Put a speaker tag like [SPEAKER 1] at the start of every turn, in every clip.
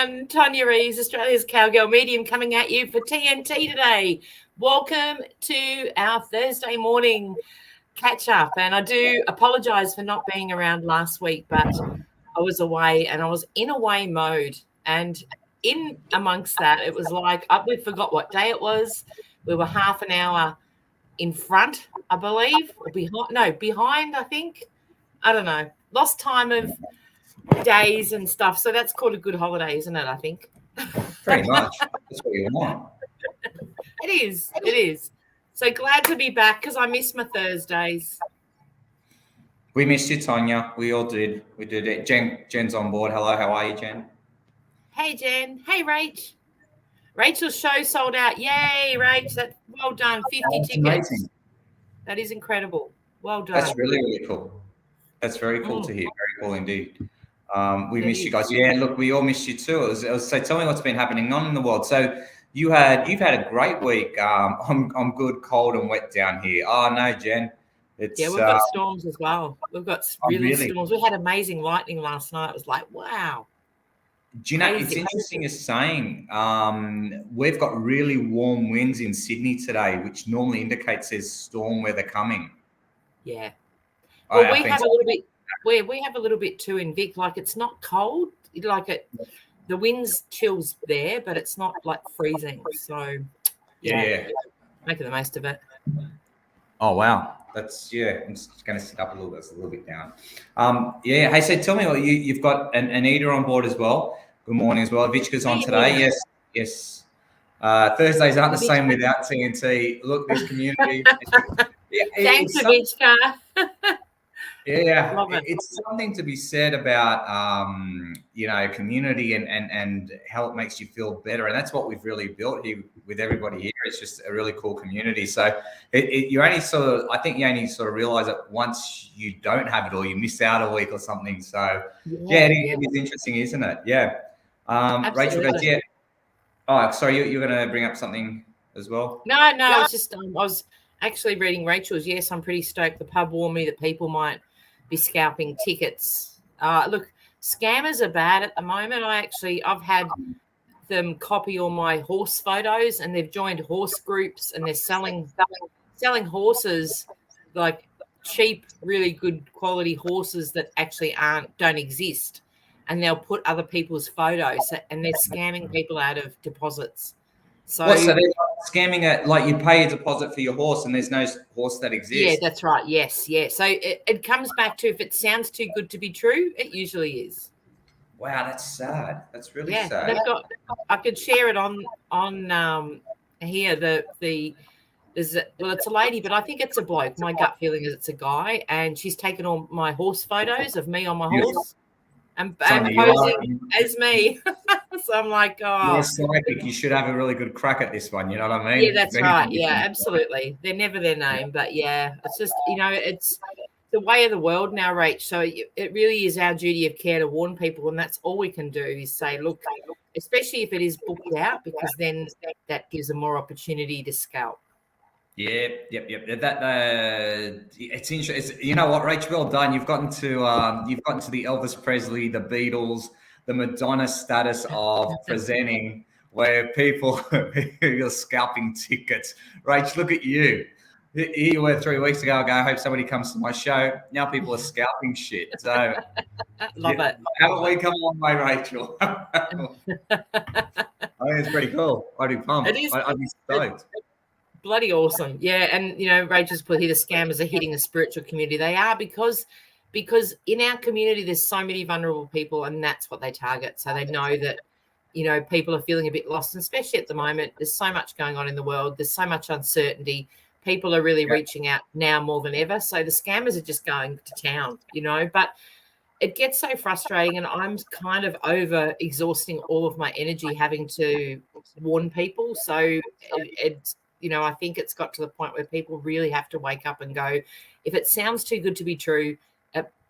[SPEAKER 1] everyone. Tonia Reeves, Australia's Cowgirl Medium, coming at you for TNT today. Welcome to our Thursday morning catch-up. And I do apologise for not being around last week, but I was away and I was in away mode. And in amongst that, it was like, we forgot what day it was. We were half an hour in front, I believe, or behind, I think. I don't know. Lost time of days and stuff. So that's called a good holiday, isn't it, I think?
[SPEAKER 2] Pretty much. That's what you want.
[SPEAKER 1] It is. It is. So glad to be back because I miss my Thursdays.
[SPEAKER 2] We missed you, Tonia. We all did. We did it. Jen's on board. Hello. How are you, Jen?
[SPEAKER 1] Hey, Jen. Hey, Rach. Rachel's show sold out. Yay, Rach. Well done. 50 tickets.
[SPEAKER 2] Amazing.
[SPEAKER 1] That is incredible. Well done.
[SPEAKER 2] That's really, really cool. That's very cool to hear. Very cool indeed. We missed you guys. Yeah, look, we all missed you too. So tell me what's been happening on in the world. So you've had a great week. I'm good, cold and wet down here. Oh no, Jen.
[SPEAKER 1] We've got storms as well. We've got really storms. We had amazing lightning last night. It was like, wow.
[SPEAKER 2] Do you know, it's interesting you're saying we've got really warm winds in Sydney today, which normally indicates there's storm weather coming.
[SPEAKER 1] Yeah. Well, we have a little bit. We have a little bit too in Vic. Like it's not cold. The wind's chills there, but it's not like freezing. So
[SPEAKER 2] yeah.
[SPEAKER 1] Making the most of it.
[SPEAKER 2] Oh wow, that's I'm just going to sit up a little bit. It's a little bit down. Hey, so tell me what you've got an eater on board as well. Good morning as well. Vichka's on today. Yes. Thursdays aren't the same without TNT. Look, this community.
[SPEAKER 1] Thanks, Vichka.
[SPEAKER 2] Yeah, it's something to be said about community and how it makes you feel better, and that's what we've really built here with everybody here. It's just a really cool community. So you only sort of realize it once you don't have it or you miss out a week or something. So it is interesting, isn't it? Yeah. Rachel goes, yeah. Oh, sorry, you're going to bring up something as well?
[SPEAKER 1] No, it's just I was actually reading Rachel's. Yes, I'm pretty stoked. The pub warned me that people might be scalping tickets. Look, scammers are bad at the moment. I've had them copy all my horse photos, and they've joined horse groups, and they're selling horses, like cheap, really good quality horses that actually don't exist, and they'll put other people's photos, and they're scamming people out of deposits. So
[SPEAKER 2] they're scamming it, like you pay a deposit for your horse and there's no horse that exists.
[SPEAKER 1] Yeah, that's right. Yes, yeah. So it comes back to, if it sounds too good to be true, it usually is.
[SPEAKER 2] Wow, that's sad. That's really sad.
[SPEAKER 1] I could share it on here. It's a lady, but I think it's a bloke. My gut feeling is it's a guy, and she's taken all my horse photos of me on my horse and posing as me. So I'm like,
[SPEAKER 2] you're psychic. You should have a really good crack at this one. You know what I mean?
[SPEAKER 1] Yeah, that's right. Yeah, absolutely. They're never their name, but it's just, it's the way of the world now, Rach. So it really is our duty of care to warn people, and that's all we can do is say, look, especially if it is booked out, because then that gives them more opportunity to scalp.
[SPEAKER 2] Yep. It's interesting. You know what, Rach? Well done. You've gotten to the Elvis Presley, the Beatles, the Madonna status of presenting, where people are scalping tickets. Rach, look at you. Here you were 3 weeks ago. I hope somebody comes to my show. Now people are scalping shit. So
[SPEAKER 1] love it.
[SPEAKER 2] Haven't we come a long way, Rachel? I think it's pretty cool. I'd be pumped.
[SPEAKER 1] It is.
[SPEAKER 2] I'd be stoked.
[SPEAKER 1] Bloody awesome. Yeah. And, Rachel's put here, the scammers are hitting the spiritual community. They are because in our community, there's so many vulnerable people, and that's what they target. So they know that, people are feeling a bit lost, and especially at the moment, there's so much going on in the world. There's so much uncertainty. People are really reaching out now more than ever. So the scammers are just going to town, but it gets so frustrating, and I'm kind of over exhausting all of my energy having to warn people. So it's, I think it's got to the point where people really have to wake up and go, if it sounds too good to be true,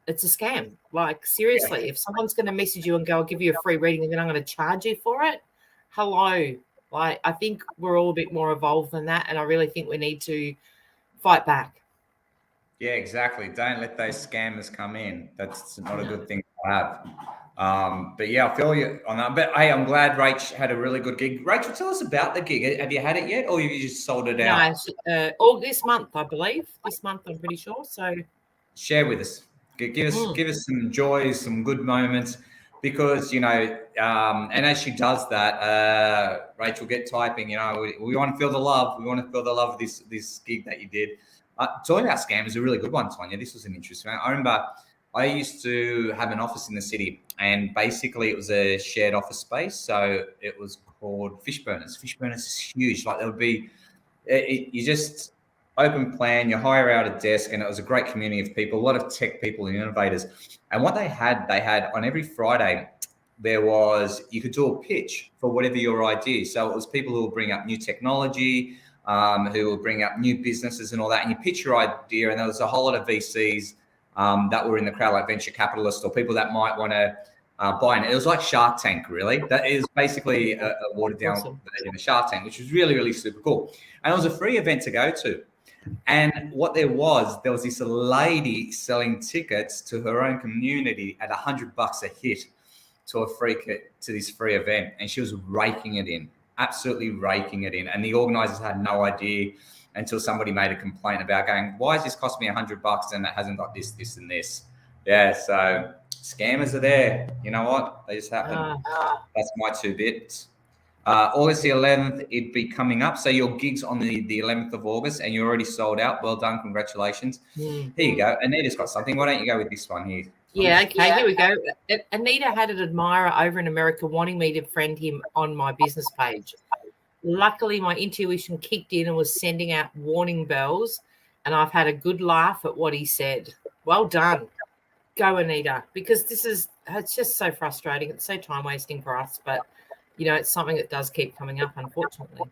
[SPEAKER 1] it's a scam. Like, seriously, if someone's going to message you and go, I'll give you a free reading and then I'm going to charge you for it. Hello. Like, I think we're all a bit more evolved than that. And I really think we need to fight back.
[SPEAKER 2] Yeah, exactly. Don't let those scammers come in. That's not a good thing to have. But yeah, I feel you on that. But hey, I'm glad Rach had a really good gig. Rachel, tell us about the gig. Have you had it yet, or have you just sold it out?
[SPEAKER 1] No, all this month, I believe. This month, I'm pretty sure. So
[SPEAKER 2] share with us. Give us some joys, some good moments, because and as she does that, Rachel, get typing. We want to feel the love. We want to feel the love of this gig that you did. Talking about scam is a really good one, Tonia. This was an interesting one. I remember I used to have an office in the city, and basically it was a shared office space. So it was called Fish Burners. Fish Burners is huge. Like there would be, you just open plan, you hire out a desk, and it was a great community of people, a lot of tech people and innovators. And what they had on every Friday, you could do a pitch for whatever your idea. So it was people who will bring up new technology, who will bring up new businesses and all that. And you pitch your idea, and there was a whole lot of VCs that were in the crowd, like venture capitalists or people that might want to buy in. It was like Shark Tank, really. That is basically a watered down version of Shark Tank, which was really, really super cool. And it was a free event to go to. And what there was this lady selling tickets to her own community at $100 a hit to a to this free event. And she was raking it in, absolutely raking it in. And the organizers had no idea until somebody made a complaint about going, why is this cost me $100 and it hasn't got this, this, and this? Yeah, so scammers are there. You know what? They just happen. That's my 2 bits. August the 11th, it'd be coming up. So your gig's on the 11th of August and you're already sold out. Well done. Congratulations. Here you go. Anita's got something. Why don't you go with this one here?
[SPEAKER 1] Yeah, okay, here we go. Anita had an admirer over in America wanting me to friend him on my business page. Luckily, my intuition kicked in and was sending out warning bells, and I've had a good laugh at what he said. Well done. Go, Anita, because it's just so frustrating. It's so time wasting for us, but it's something that does keep coming up, unfortunately.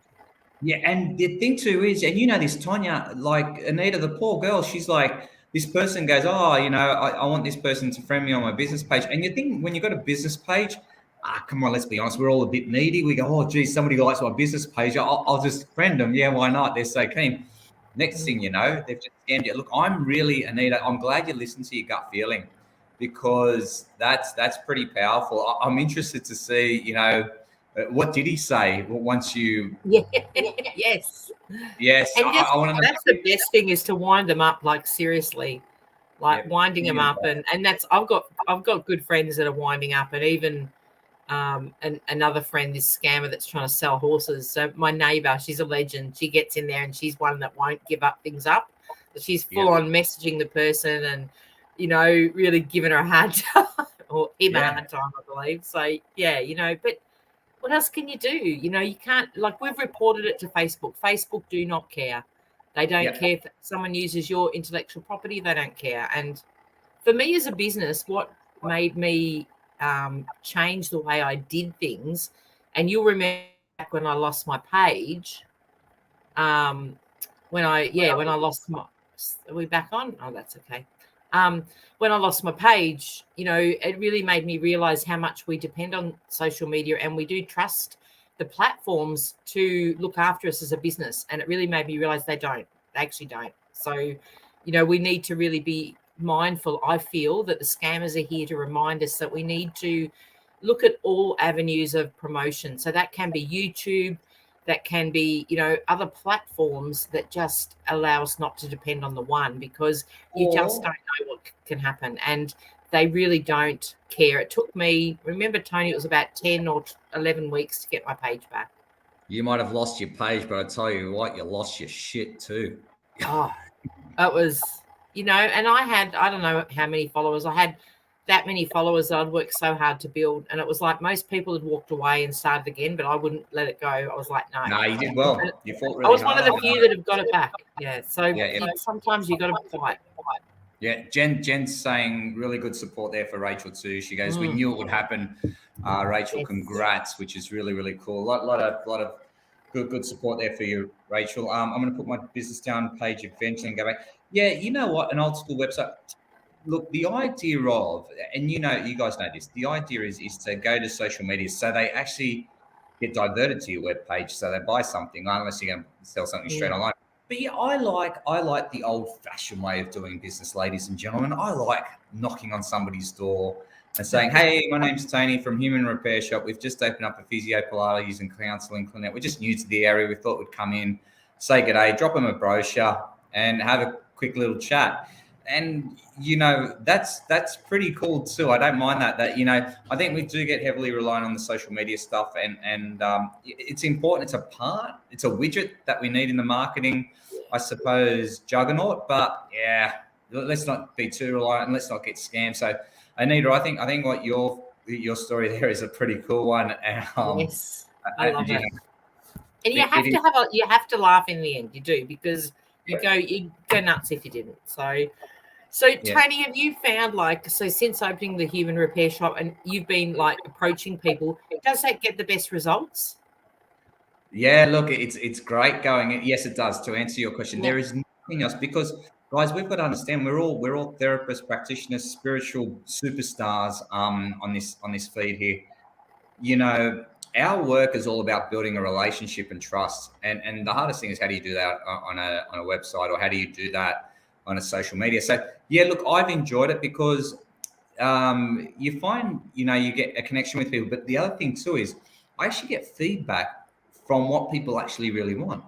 [SPEAKER 2] Yeah, and the thing too is, and this, Tonia, like Anita, the poor girl, she's like, this person goes, I want this person to friend me on my business page. And you think when you've got a business page, come on, let's be honest, we're all a bit needy. We go, oh, geez, somebody likes my business page. I'll just friend them. Yeah, why not? They're so keen. Next thing you know, they've just scammed you. Look, I'm really, Anita, I'm glad you listened to your gut feeling, because that's pretty powerful. I'm interested to see, what did he say once you?
[SPEAKER 1] Yeah. Yes. And
[SPEAKER 2] I want to know.
[SPEAKER 1] That's the best thing, is to wind them up, like seriously, like winding them up, and that's I've got good friends that are winding up, and even another friend, this scammer that's trying to sell horses. So my neighbor, she's a legend. She gets in there and she's one that won't give up things up. She's full on messaging the person and really giving her a hard time, or him a hard time, I believe. So but what else can you do? You can't, like, we've reported it to Facebook. Facebook do not care. They don't care if someone uses your intellectual property. They don't care. And for me as a business, what made me change the way I did things, and you'll remember back when I lost my page, when I lost my, are we back on? Oh, that's okay. When I lost my page, it really made me realize how much we depend on social media, and we do trust the platforms to look after us as a business. And it really made me realize they actually don't. So, we need to really be mindful. I feel that the scammers are here to remind us that we need to look at all avenues of promotion. So that can be YouTube, that can be, other platforms that just allow us not to depend on the one, because you just don't know what can happen. And they really don't care. It took me, remember, Tony, it was about 10 or 11 weeks to get my page back.
[SPEAKER 2] You might have lost your page, but I tell you what, you lost your shit too.
[SPEAKER 1] Oh, it was, and I don't know how many followers. I had that many followers that I'd worked so hard to build, and it was like most people had walked away and started again, but I wouldn't let it go. I was like, no.
[SPEAKER 2] No, you did well. You fought really hard.
[SPEAKER 1] I was one of the few that have got it back. Yeah. So sometimes you got to fight.
[SPEAKER 2] Yeah, Jen's saying really good support there for Rachel too. She goes, we knew it would happen. Rachel, congrats, which is really, really cool. A lot of good support there for you, Rachel. I'm going to put my business down page eventually and go back. Yeah, you know what? An old school website. Look, the idea of, and you guys know this, the idea is to go to social media so they actually get diverted to your webpage, so they buy something, unless you're going to sell something straight online. But yeah, I like the old-fashioned way of doing business, ladies and gentlemen. I like knocking on somebody's door, and saying, hey, my name's Tony from Human Repair Shop. We've just opened up a physio, Pilates and counselling clinic. We're just new to the area. We thought we'd come in, say good day, drop them a brochure and have a quick little chat. And, that's pretty cool too. I don't mind that, I think we do get heavily reliant on the social media stuff and it's important. It's a part, it's a widget that we need in the marketing, I suppose, juggernaut, but yeah, let's not be too reliant and let's not get scammed. So Anita, I think what your story there is a pretty cool one.
[SPEAKER 1] Yes, I love it. And you have to laugh in the end. You do, because you go nuts if you didn't. So Tony, have you found since opening the Human Repair Shop and you've been approaching people, does that get the best results?
[SPEAKER 2] Yeah, look, it's great going. Yes, it does. To answer your question, there is nothing else, because guys, we've got to understand we're all therapists, practitioners, spiritual superstars on this feed here. Our work is all about building a relationship and trust. And the hardest thing is, how do you do that on a website, or how do you do that on a social media? So yeah, look, I've enjoyed it because you find, you get a connection with people. But the other thing too is I actually get feedback from what people actually really want.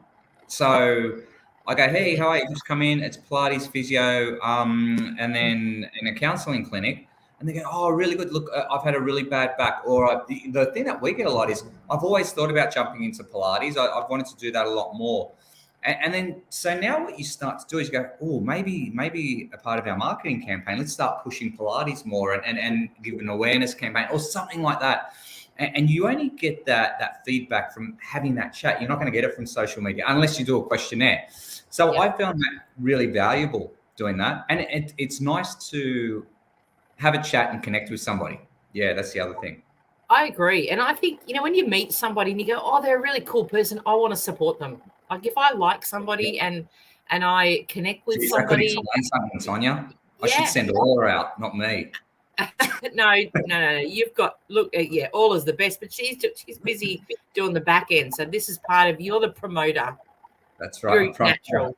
[SPEAKER 2] So I go, hey, how are you? Just come in. It's Pilates, physio, and then in a counselling clinic. And they go, oh, really good. Look, I've had a really bad back. Or the thing that we get a lot is, I've always thought about jumping into Pilates. I've wanted to do that a lot more. And then, so now what you start to do is you go, oh, maybe a part of our marketing campaign, let's start pushing Pilates more and give an awareness campaign or something like that. And you only get that feedback from having that chat. You're not going to get it from social media unless you do a questionnaire. So I found that really valuable doing that. And it's nice to have a chat and connect with somebody. Yeah, that's the other thing.
[SPEAKER 1] I agree. And I think, when you meet somebody and you go, oh, they're a really cool person, I want to support them. Like if I like somebody and I connect with somebody.
[SPEAKER 2] I could explain something, Tonia. I should send Orla out, not me.
[SPEAKER 1] No. You've got, Orla's the best, but she's busy doing the back end. So this is part of, you're the promoter.
[SPEAKER 2] That's right.
[SPEAKER 1] You're natural.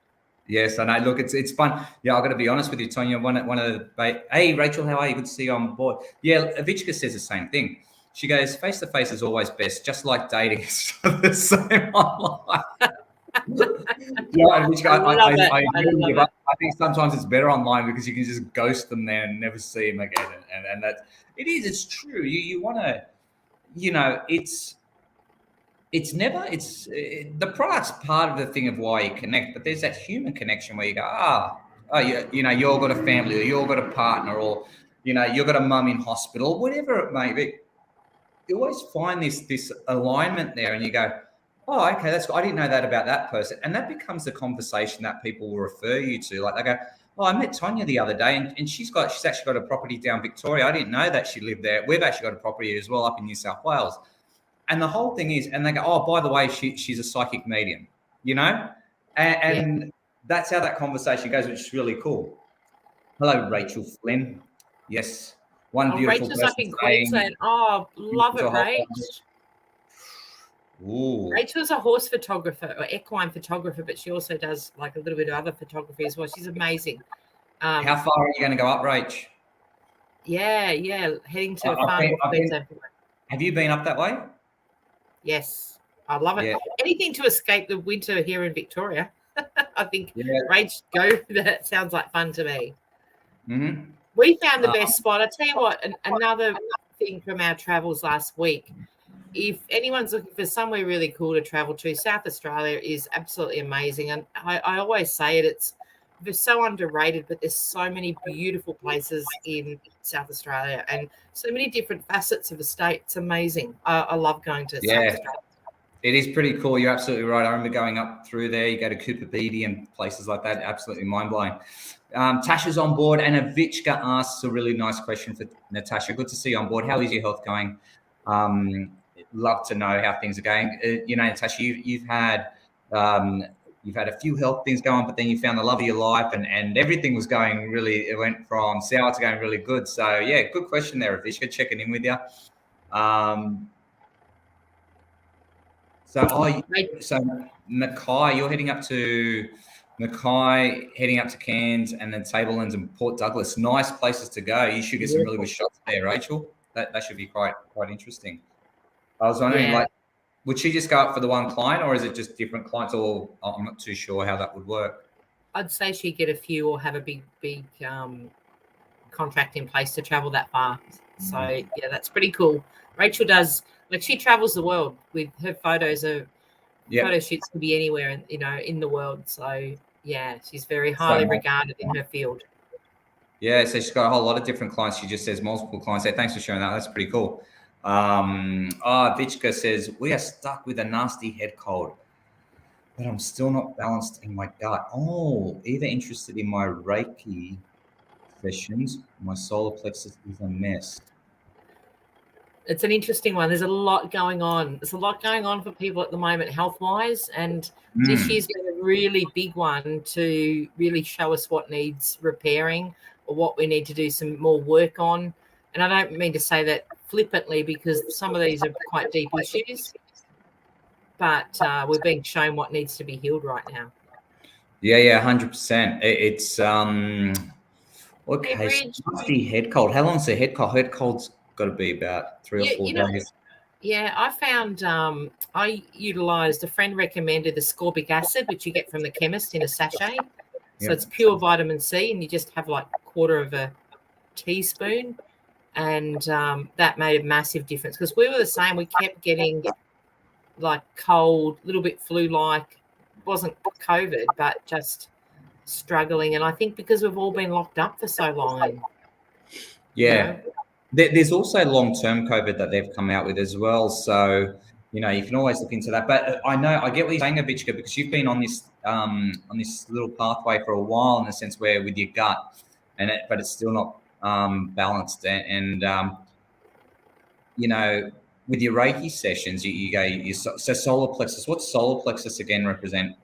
[SPEAKER 2] Yes, I know. Look, it's fun. Yeah, I've got to be honest with you, Tonia. One of the hey, Rachel, how are you? Good to see you on board. Yeah, Avichka says the same thing. She goes, face to face is always best, just like dating is the same online. Yeah, I think sometimes it's better online because you can just ghost them there and never see them again. And that it's true. You want to, the product's part of the thing of why you connect, but there's that human connection where you go, you've got a family, or you've got a partner, or, you've got a mum in hospital, whatever it may be. You always find this alignment there, and you go, oh, okay, I didn't know that about that person. And that becomes the conversation that people will refer you to. Like they go, oh, I met Tonia the other day and she's actually got a property down Victoria. I didn't know that she lived there. We've actually got a property as well up in New South Wales. And the whole thing is, and they go, oh, by the way, she's a psychic medium, and that's how that conversation goes, which is really cool. Hello, Rachel Flynn. Yes. One beautiful
[SPEAKER 1] Rachel's up in Queensland. Oh, love it, Rach.
[SPEAKER 2] Ooh.
[SPEAKER 1] Rachel's a horse photographer or equine photographer, but she also does a little bit of other photography as well. She's amazing.
[SPEAKER 2] How far are you going to go up, Rach?
[SPEAKER 1] Yeah, heading to a farm in Queensland.
[SPEAKER 2] Have you been up that way?
[SPEAKER 1] Yes, I love it. Yeah. Anything to escape the winter here in Victoria. I think Rach, go. That sounds like fun to me.
[SPEAKER 2] Mm-hmm.
[SPEAKER 1] We found the best spot. I tell you what, another thing from our travels last week, if anyone's looking for somewhere really cool to travel to, South Australia is absolutely amazing. And I always say it's so underrated, but there's so many beautiful places in South Australia and so many different facets of the state. It's amazing. I love going to South Australia.
[SPEAKER 2] It is pretty cool. You're absolutely right. I remember going up through there. You go to Cooper Beatty and places like that. Absolutely mind-blowing. Tasha's on board, and Avichka asks a really nice question for Natasha. Good to see you on board. How is your health going? Love to know how things are going. Natasha, you've had a few health things going, but then you found the love of your life, and everything was going really. It went from sour to going really good. So yeah, good question there, Avichka. Checking in with you. So Mackay, you're heading up to Mackay, heading up to Cairns, and then Tablelands and Port Douglas. Nice places to go. You should get some really good shots there, Rachel. That should be quite interesting. I was wondering, like, would she just go up for the one client, or is it just different clients? Or I'm not too sure how that would work.
[SPEAKER 1] I'd say she'd get a few or have a big contract in place to travel that far. So yeah, that's pretty cool. Rachel does, like, she travels the world with her photos. Photo shoots can be anywhere in the world. So yeah, she's very highly regarded in her field.
[SPEAKER 2] Yeah, so she's got a whole lot of different clients. She just says multiple clients. Hey, thanks for sharing that. That's pretty cool. Vichka says, we are stuck with a nasty head cold, but I'm still not balanced in my gut. Oh, either interested in my Reiki sessions. My solar plexus is a mess.
[SPEAKER 1] It's an interesting one. There's a lot going on. There's a lot going on for people at the moment, health-wise, and this year's been a really big one to really show us what needs repairing or what we need to do some more work on. And I don't mean to say that flippantly, because some of these are quite deep issues, but we're being shown what needs to be healed right now.
[SPEAKER 2] Yeah, 100%. It's okay. Nasty head cold. How long's the head cold? Head cold's got to be about 3 or 4 days.
[SPEAKER 1] Yeah, I found I utilised, a friend recommended the ascorbic acid, which you get from the chemist in a sachet. So it's pure vitamin C, and you just have like a quarter of a teaspoon, and that made a massive difference, because we were the same. We kept getting like cold, a little bit flu-like. It wasn't COVID, but just struggling. And I think because we've all been locked up for so long.
[SPEAKER 2] There's also long-term COVID that they've come out with as well. So, you can always look into that. But I get what you're saying, Avichka, because you've been on this little pathway for a while, in the sense where with your gut, but it's still not balanced. And with your Reiki sessions, you go, so solar plexus. What's solar plexus again represent?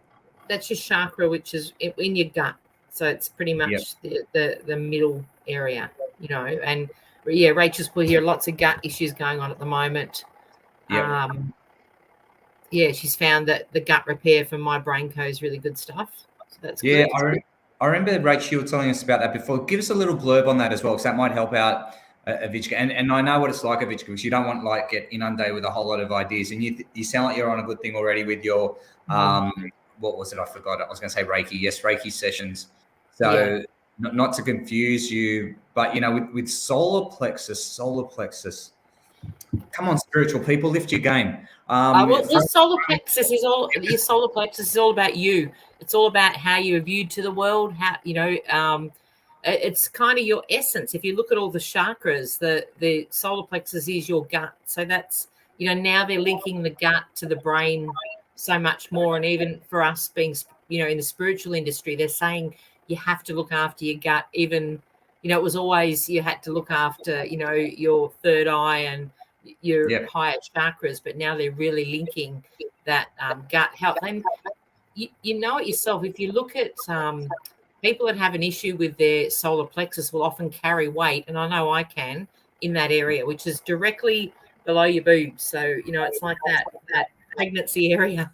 [SPEAKER 1] That's your chakra, which is in your gut. So it's pretty much the middle area, and yeah, Rachel's put here lots of gut issues going on at the moment. She's found that the gut repair from My Brain Co is really good stuff. So that's good.
[SPEAKER 2] I remember, Rachel, you were telling us about that before. Give us a little blurb on that as well, because that might help out Avichka. And I know what it's like, Avichka, because you don't want to get inundated with a whole lot of ideas. And you sound like you're on a good thing already with your what was it? I forgot. I was going to say Reiki. Yes, Reiki sessions. So not to confuse you, but with solar plexus. Come on, spiritual people, lift your game.
[SPEAKER 1] Your solar plexus is all about you. It's all about how you're viewed to the world. How it's kind of your essence. If you look at all the chakras, the solar plexus is your gut. So that's now they're linking the gut to the brain so much more. And even for us being in the spiritual industry, they're saying you have to look after your gut. Even it was always you had to look after your third eye and your higher chakras, but now they're really linking that gut health. And you know it yourself. If you look at people that have an issue with their solar plexus, will often carry weight, and I know I can, in that area, which is directly below your boobs. So it's like that pregnancy area.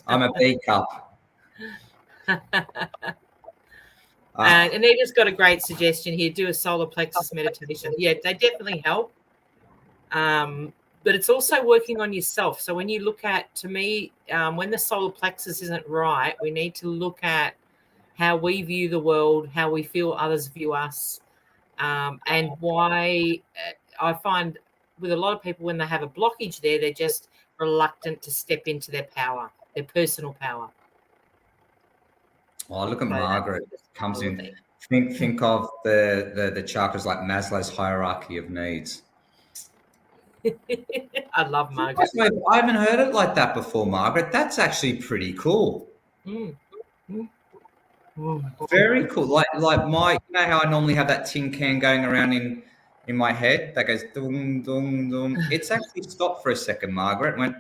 [SPEAKER 2] I'm a B cup.
[SPEAKER 1] And they just got a great suggestion here. Do a solar plexus meditation. Yeah, they definitely help. But it's also working on yourself. So when you look at, to me, when the solar plexus isn't right, we need to look at how we view the world, how we feel others view us, and why I find with a lot of people, when they have a blockage there, they're just reluctant to step into their power, their personal power.
[SPEAKER 2] Oh, look at Margaret comes in. Think of the chakras like Maslow's hierarchy of needs.
[SPEAKER 1] I love Margaret.
[SPEAKER 2] I haven't heard it like that before, Margaret. That's actually pretty cool. Very cool. Like my, how I normally have that tin can going around in my head that goes dung dung dung. It's actually stopped for a second, Margaret. Went,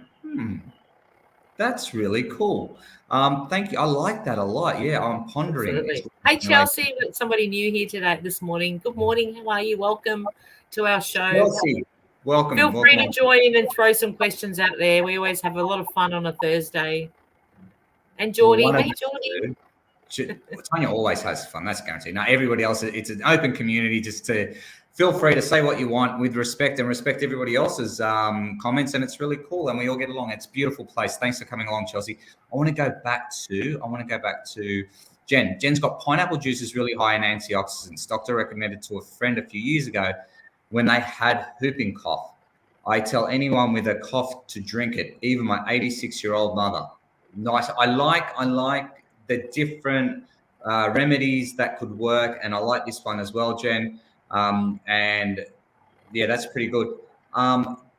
[SPEAKER 2] that's really cool. Thank you. I like that a lot. Yeah, I'm pondering.
[SPEAKER 1] Absolutely. Hey, Chelsea, somebody new here this morning. Good morning. How are you? Welcome to our show.
[SPEAKER 2] Chelsea, welcome.
[SPEAKER 1] Feel free to join in and throw some questions out there. We always have a lot of fun on a Thursday. And Geordie,
[SPEAKER 2] one of
[SPEAKER 1] hey
[SPEAKER 2] the
[SPEAKER 1] Geordie.
[SPEAKER 2] Tonia always has fun. That's guaranteed. Now, everybody else, it's an open community. Just to feel free to say what you want with respect and respect everybody else's comments. And it's really cool. And we all get along. It's a beautiful place. Thanks for coming along, Chelsea. I want to go back to Jen. Jen's got pineapple juice is really high in antioxidants. Doctor recommended to a friend a few years ago when they had whooping cough. I tell anyone with a cough to drink it, even my 86-year-old mother. Nice. I like the different remedies that could work, and I like this one as well, Jen. And yeah, that's pretty good.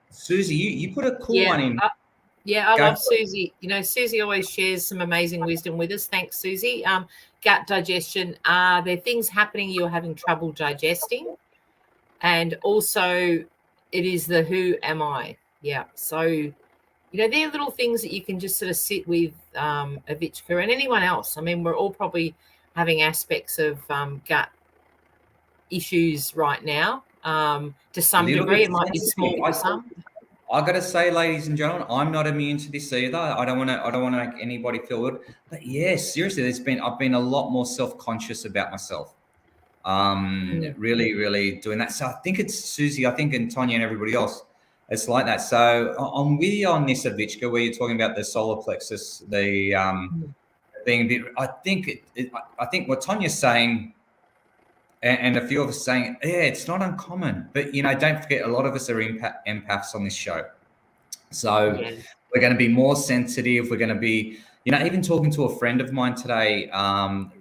[SPEAKER 2] Susie, you put a cool one in.
[SPEAKER 1] I love Susie. You know, Susie always shares some amazing wisdom with us. Thanks, Susie. Gut digestion. Are there things happening you're having trouble digesting? And also, it is the who am I? Yeah. So, you know, they're little things that you can just sort of sit with Avichka and anyone else. I mean, we're all probably having aspects of gut issues right now. To some degree, it might be small for some.
[SPEAKER 2] I got to say, ladies and gentlemen, I'm not immune to this either. I don't want to make anybody feel good. But yes, seriously, I've been a lot more self-conscious about myself. Really, really doing that. So I think it's Susie, I think, and Tonia and everybody else. It's like that. So I'm with you on this, Avichka, where you're talking about the solar plexus, the being a bit. I think what Tonia's saying, and a few of us saying, yeah, it's not uncommon. But you know, don't forget, a lot of us are empaths on this show. So we're going to be more sensitive. We're going to be, you know, even talking to a friend of mine today,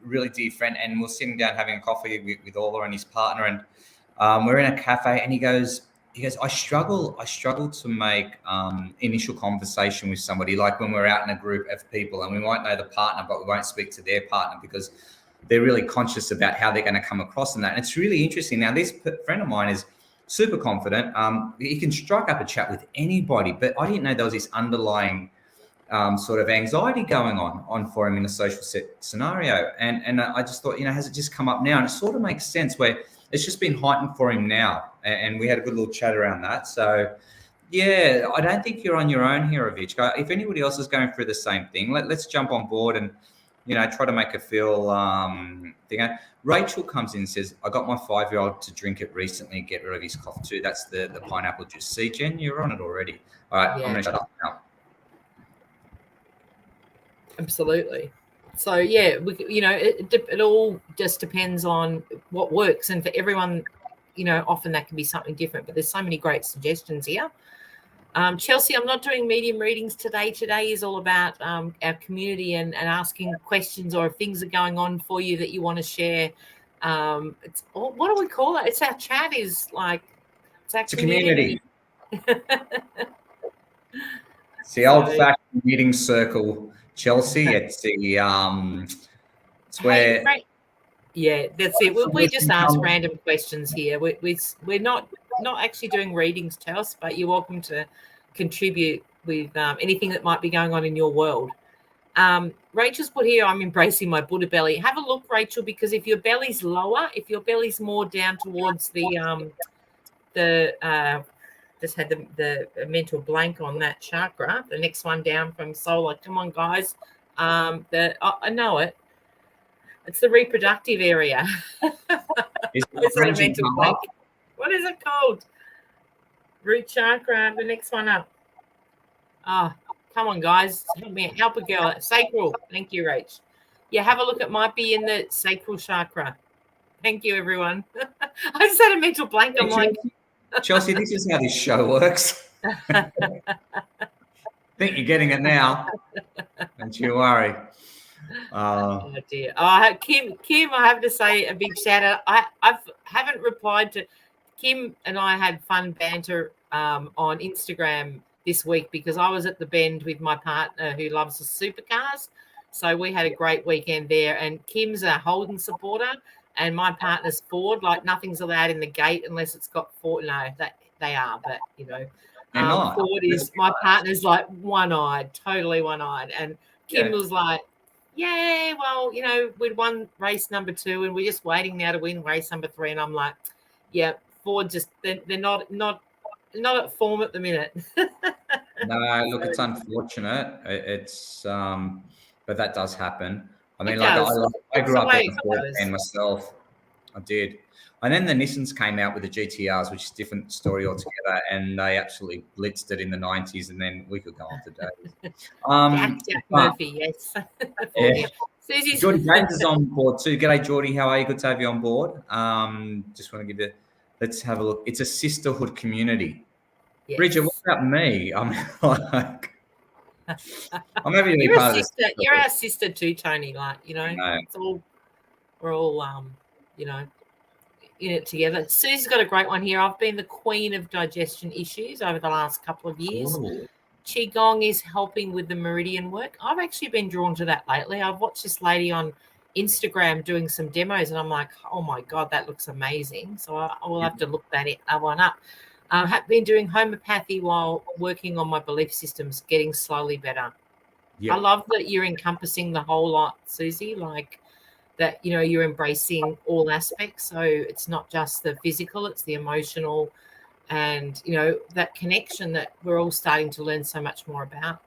[SPEAKER 2] really dear friend, and we're sitting down having a coffee with Ola and his partner, and we're in a cafe, and he goes, I struggle to make initial conversation with somebody, like when we're out in a group of people and we might know the partner, but we won't speak to their partner because they're really conscious about how they're going to come across in that. And it's really interesting. Now, this friend of mine is super confident. He can strike up a chat with anybody, but I didn't know there was this underlying sort of anxiety going on for him in a social scenario. And I just thought, you know, has it just come up now? And it sort of makes sense where it's just been heightened for him now. And we had a good little chat around that. So, yeah, I don't think you're on your own here, Avichka. If anybody else is going through the same thing, let's jump on board and, you know, try to make her feel thing. Rachel comes in and says, I got my 5-year-old to drink it recently and get rid of his cough too. That's the pineapple juice. See, Jen, you're on it already. All right, I'm going to shut up now.
[SPEAKER 1] Absolutely. So, yeah, you know, it all just depends on what works. And for everyone, you know, often that can be something different. But there's so many great suggestions here. Chelsea, I'm not doing medium readings today. Today is all about our community and asking questions, or if things are going on for you that you want to share. It's what do we call it? It's our chat. It's our community.
[SPEAKER 2] It's the old-fashioned meeting circle, Chelsea. It's the it's where.
[SPEAKER 1] Hey, yeah, that's it. We just ask random questions here. We're not actually doing readings, Chelsea, but you're welcome to contribute with anything that might be going on in your world. Rachel's put here, I'm embracing my Buddha belly. Have a look, Rachel, because if your belly's lower, if your belly's more down towards the just had the mental blank on that chakra, the next one down from solar. Come on, guys. I know it. It's the reproductive area.
[SPEAKER 2] Is it a mental blank?
[SPEAKER 1] What is it called? Root chakra, the next one up. Oh, come on, guys. Help me. Help a girl. Sacral. Thank you, Rach. Yeah, have a look. It might be in the sacral chakra. Thank you, everyone. I just had a mental blank. I'm like...
[SPEAKER 2] Chelsea, this is how this show works. I think you're getting it now. Don't you worry.
[SPEAKER 1] Oh dear. Kim, I have to say a big shout out. I haven't replied to Kim, and I had fun banter on Instagram this week because I was at the Bend with my partner who loves the supercars. So we had a great weekend there, and Kim's a Holden supporter and my partner's Ford. Like, nothing's allowed in the gate unless it's got Ford. No, that they are, but you know, Ford is, my partner's like one-eyed, totally one-eyed, and Kim was like, yay, well, you know, we'd won race number 2 and we're just waiting now to win race number 3. And I'm like, yeah, Ford just, they're not at form at the minute.
[SPEAKER 2] No, look, it's unfortunate. It's but that does happen. I mean,
[SPEAKER 1] It
[SPEAKER 2] like
[SPEAKER 1] does.
[SPEAKER 2] I
[SPEAKER 1] It's
[SPEAKER 2] grew
[SPEAKER 1] the
[SPEAKER 2] up
[SPEAKER 1] way
[SPEAKER 2] being
[SPEAKER 1] it
[SPEAKER 2] a Ford
[SPEAKER 1] goes.
[SPEAKER 2] fan myself. I did. And then the Nissans came out with the GTRs, which is a different story altogether, and they absolutely blitzed it in the 90s, and then we could go on to days.
[SPEAKER 1] Jack
[SPEAKER 2] But,
[SPEAKER 1] Murphy, yes.
[SPEAKER 2] yeah.
[SPEAKER 1] Susie's
[SPEAKER 2] Geordie James is on board too. G'day, Geordie. How are you? Good to have you on board. Just want to give you, let's have a look. It's a sisterhood community.
[SPEAKER 1] yes.
[SPEAKER 2] Bridget, what about me? I'm like, I'm happy to be
[SPEAKER 1] You're
[SPEAKER 2] part
[SPEAKER 1] a
[SPEAKER 2] of
[SPEAKER 1] sister.
[SPEAKER 2] this.
[SPEAKER 1] You're our sister too, Tony. Like, you know,
[SPEAKER 2] No.
[SPEAKER 1] it's all, we're all, you know, in it together. Susie's got a great one here. I've been the queen of digestion issues over the last couple of years.
[SPEAKER 2] Ooh.
[SPEAKER 1] Qigong is helping with the meridian work. I've actually been drawn to that lately. I've watched this lady on Instagram doing some demos, and I'm like, oh my God, that looks amazing. So I will have to look that one up. I have been doing homeopathy while working on my belief systems, getting slowly better.
[SPEAKER 2] Yep.
[SPEAKER 1] I love that you're encompassing the whole lot, Susie, like that, you know, you're embracing all aspects. So it's not just the physical, it's the emotional, and, you know, that connection that we're all starting to learn so much more about.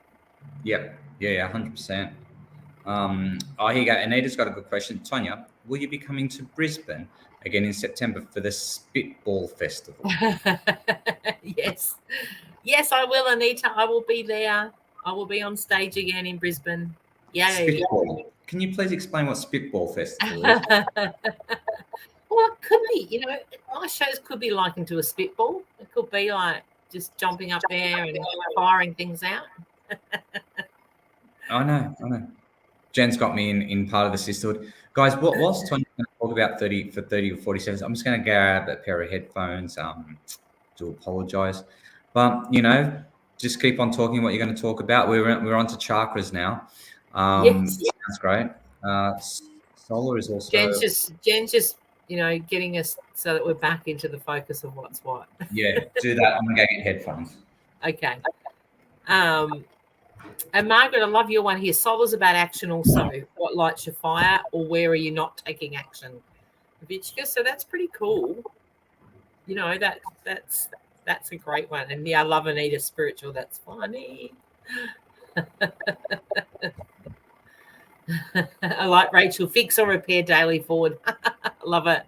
[SPEAKER 2] Yep. Yeah, 100%. Oh, here you go. Anita's got a good question. Tonia, will you be coming to Brisbane again in September for the Spitball Festival?
[SPEAKER 1] Yes. Yes, I will, Anita. I will be there. I will be on stage again in Brisbane. Yay.
[SPEAKER 2] Spitball. Can you please explain what Spitball Festival is?
[SPEAKER 1] Well, it could be, you know, my shows could be likened to a spitball. It could be like just jumping up there and firing things out.
[SPEAKER 2] I know. Jen's got me in part of the sisterhood. Guys, whilst Tonia's going to talk about 30 or 40 seconds, I'm just going to grab a pair of headphones. Do apologise. But, you know, just keep on talking what you're going to talk about. We're on to chakras now.
[SPEAKER 1] Yes.
[SPEAKER 2] Sounds great. Solar is also...
[SPEAKER 1] Jen's just, you know, getting us so that we're back into the focus of what's what.
[SPEAKER 2] Yeah, do that. I'm going to go get headphones.
[SPEAKER 1] Okay. And Margaret, I love your one here. Solar's about action also. What lights your fire, or where are you not taking action? Vichka, so that's pretty cool. You know, that's a great one. And yeah, I love Anita Spiritual. That's funny. I like Rachel. Fix or repair daily forward. Love it.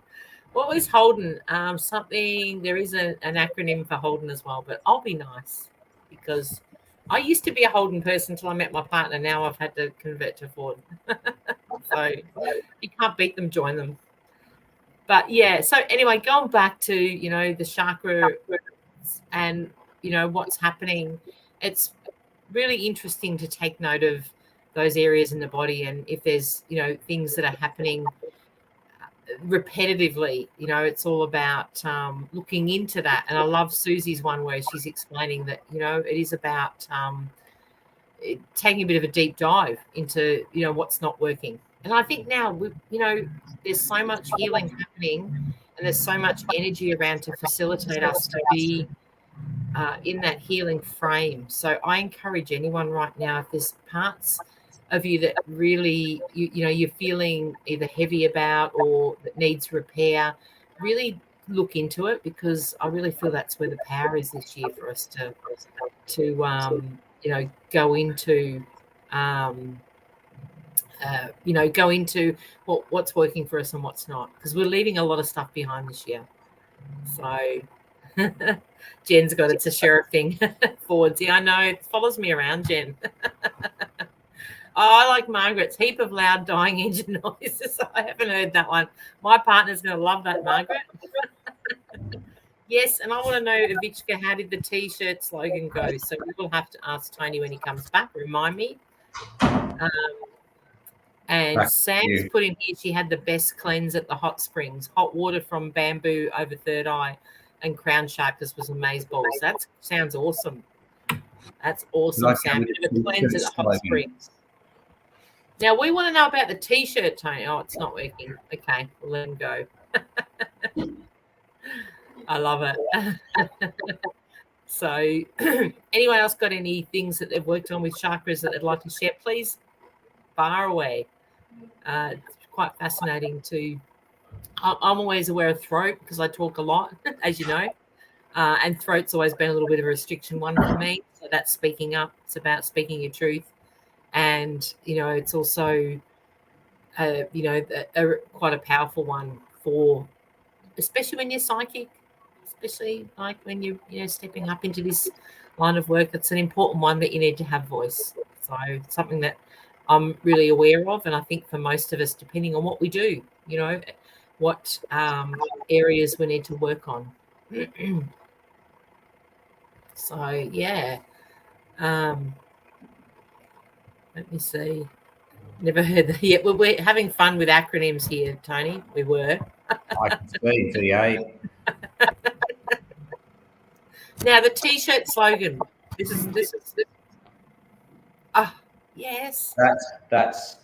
[SPEAKER 1] What was Holden? Something, there is an acronym for Holden as well, but I'll be nice because I used to be a Holden person until I met my partner. Now I've had to convert to Ford. So you can't beat them, join them. But yeah, so anyway, going back to, you know, the chakra and, you know, what's happening, it's really interesting to take note of those areas in the body, and if there's, you know, things that are happening repetitively, you know, it's all about looking into that. And I love Susie's one where she's explaining that, you know, it is about taking a bit of a deep dive into, you know, what's not working. And I think now, you know, there's so much healing happening and there's so much energy around to facilitate us to be in that healing frame. So I encourage anyone right now, if there's parts of you that really, you know, you're feeling either heavy about or that needs repair, really look into it, because I really feel that's where the power is this year for us to you know, go into you know, go into what's working for us and what's not, because we're leaving a lot of stuff behind this year. So Jen's got it's a sheriff thing. Forwards. Yeah, I know. It follows me around, Jen. I like Margaret's heap of loud dying engine noises. I haven't heard that one. My partner's going to love that, Margaret. Yes, and I want to know, Vichka, how did the T-shirt slogan go? So we will have to ask Tony when he comes back. Remind me. And Sam's put in here, she had the best cleanse at the hot springs. Hot water from bamboo over third eye and crown chakras was amazeballs. That sounds awesome. That's awesome, like Sam. The cleanse at the hot springs. Now, we want to know about the T-shirt, Tony. Oh, it's not working. Okay, we'll let him go. I love it. So anyone else got any things that they've worked on with chakras that they'd like to share, please fire away. It's quite fascinating to... I'm always aware of throat because I talk a lot, as you know. And throat's always been a little bit of a restriction one for me. So that's speaking up. It's about speaking your truth. And, you know, it's also, you know, quite a powerful one for, especially when you're psychic, especially like when you're, you know, stepping up into this line of work. It's an important one that you need to have voice. So something that I'm really aware of. And I think for most of us, depending on what we do, you know, what areas we need to work on. So, yeah. Let me see. Never heard that yet. We're having fun with acronyms here, Tony. We were.
[SPEAKER 2] I can see VA.
[SPEAKER 1] Now the T-shirt slogan. This is. Ah, yes.
[SPEAKER 2] That's.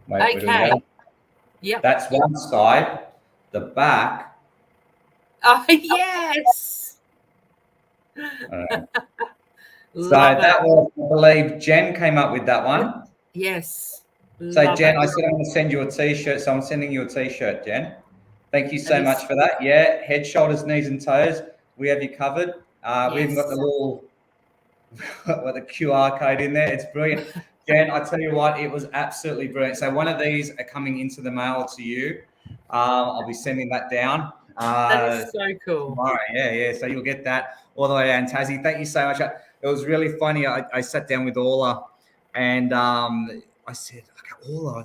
[SPEAKER 2] Wait,
[SPEAKER 1] Okay. Yep.
[SPEAKER 2] That's one side. The back.
[SPEAKER 1] Oh, yes.
[SPEAKER 2] So that was, I believe, Jen came up with that one.
[SPEAKER 1] Yes.
[SPEAKER 2] So Jen, I said I'm going to send you a T-shirt. So I'm sending you a T-shirt, Jen. Thank you so much for that. Yeah, head, shoulders, knees, and toes. We have you covered. We even got the little the QR code in there. It's brilliant. Jen, I tell you what, it was absolutely brilliant. So one of these are coming into the mail to you. I'll be sending that down.
[SPEAKER 1] That is so cool.
[SPEAKER 2] Tomorrow. Yeah. So you'll get that all the way down, Tassie. Thank you so much. It was really funny. I sat down with Orla and I said, okay, Orla,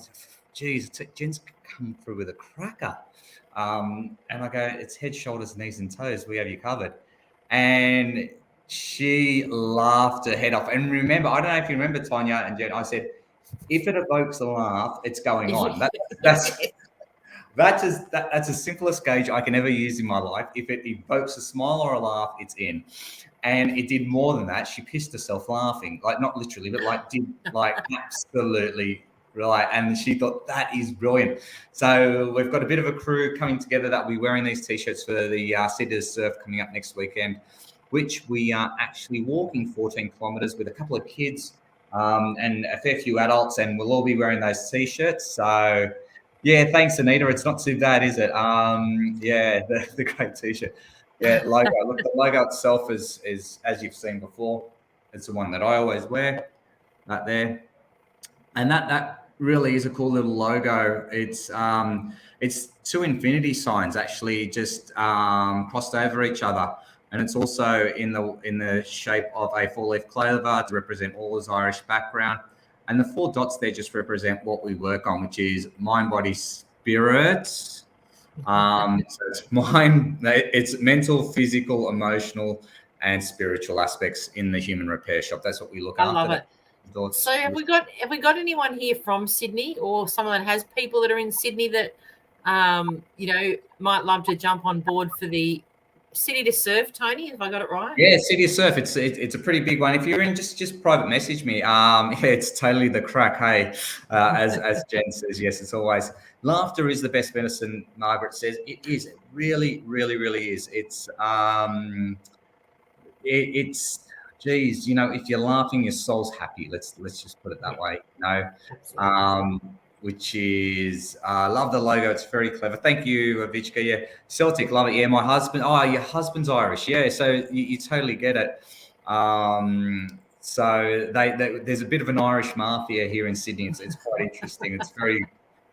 [SPEAKER 2] geez, Jen's come through with a cracker. And I go, it's head, shoulders, knees, and toes. We have you covered. And she laughed her head off. And remember, I don't know if you remember, Tonia and Jen, I said, if it evokes a laugh, it's going on. That's the simplest gauge I can ever use in my life. If it evokes a smile or a laugh, it's in. And it did more than that. She pissed herself laughing, like not literally, but like did like absolutely right. And she thought that is brilliant. So we've got a bit of a crew coming together that will be wearing these T-shirts for the City to Surf coming up next weekend, which we are actually walking 14 kilometres with a couple of kids and a fair few adults, and we'll all be wearing those T-shirts. So yeah, thanks, Anita. It's not too bad, is it? Yeah, the great T-shirt. Yeah, logo. Look, the logo itself is as you've seen before. It's the one that I always wear. That there, and that really is a cool little logo. It's two infinity signs actually just crossed over each other, and it's also in the shape of a four-leaf clover to represent Orla's Irish background. And the 4 dots there just represent what we work on, which is mind, body, spirit. So it's mind, it's mental, physical, emotional, and spiritual aspects in the human repair shop. That's what we look after.
[SPEAKER 1] I love it. So have we got anyone here from Sydney, or someone that has people that are in Sydney that you know, might love to jump on board for the City to Surf, Tony? Have I got it right?
[SPEAKER 2] Yeah, City to Surf. It's a pretty big one. If you're in, just private message me. Yeah, it's totally the crack. Hey, as Jen says, yes, it's always laughter is the best medicine. Margaret says it is. It really, really, really is. It's geez, you know, if you're laughing, your soul's happy. Let's just put it that way. You know, which is love the logo. It's very clever. Thank you, Vichka. Yeah, Celtic, love it. Yeah, my husband. Oh, your husband's Irish. Yeah, so you totally get it. So there's a bit of an Irish mafia here in Sydney. It's quite interesting. It's very,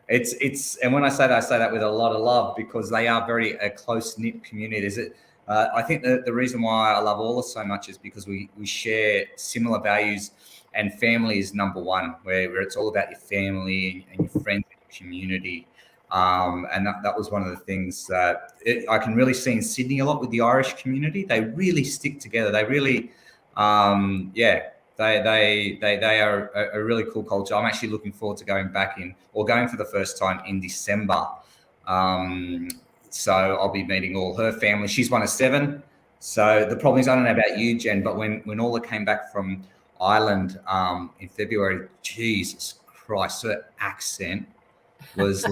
[SPEAKER 2] it's and when I say that with a lot of love, because they are very a close knit community. I think the reason why I love Orla so much is because we share similar values. And family is number one, where it's all about your family and your friends and your community. And that was one of the things that I can really see in Sydney a lot with the Irish community. They really stick together. They really, they are a really cool culture. I'm actually looking forward to going for the first time in December. So I'll be meeting all her family. She's one of 7. So the problem is, I don't know about you, Jen, but when Orla came back from Ireland in February, Jesus Christ, her accent was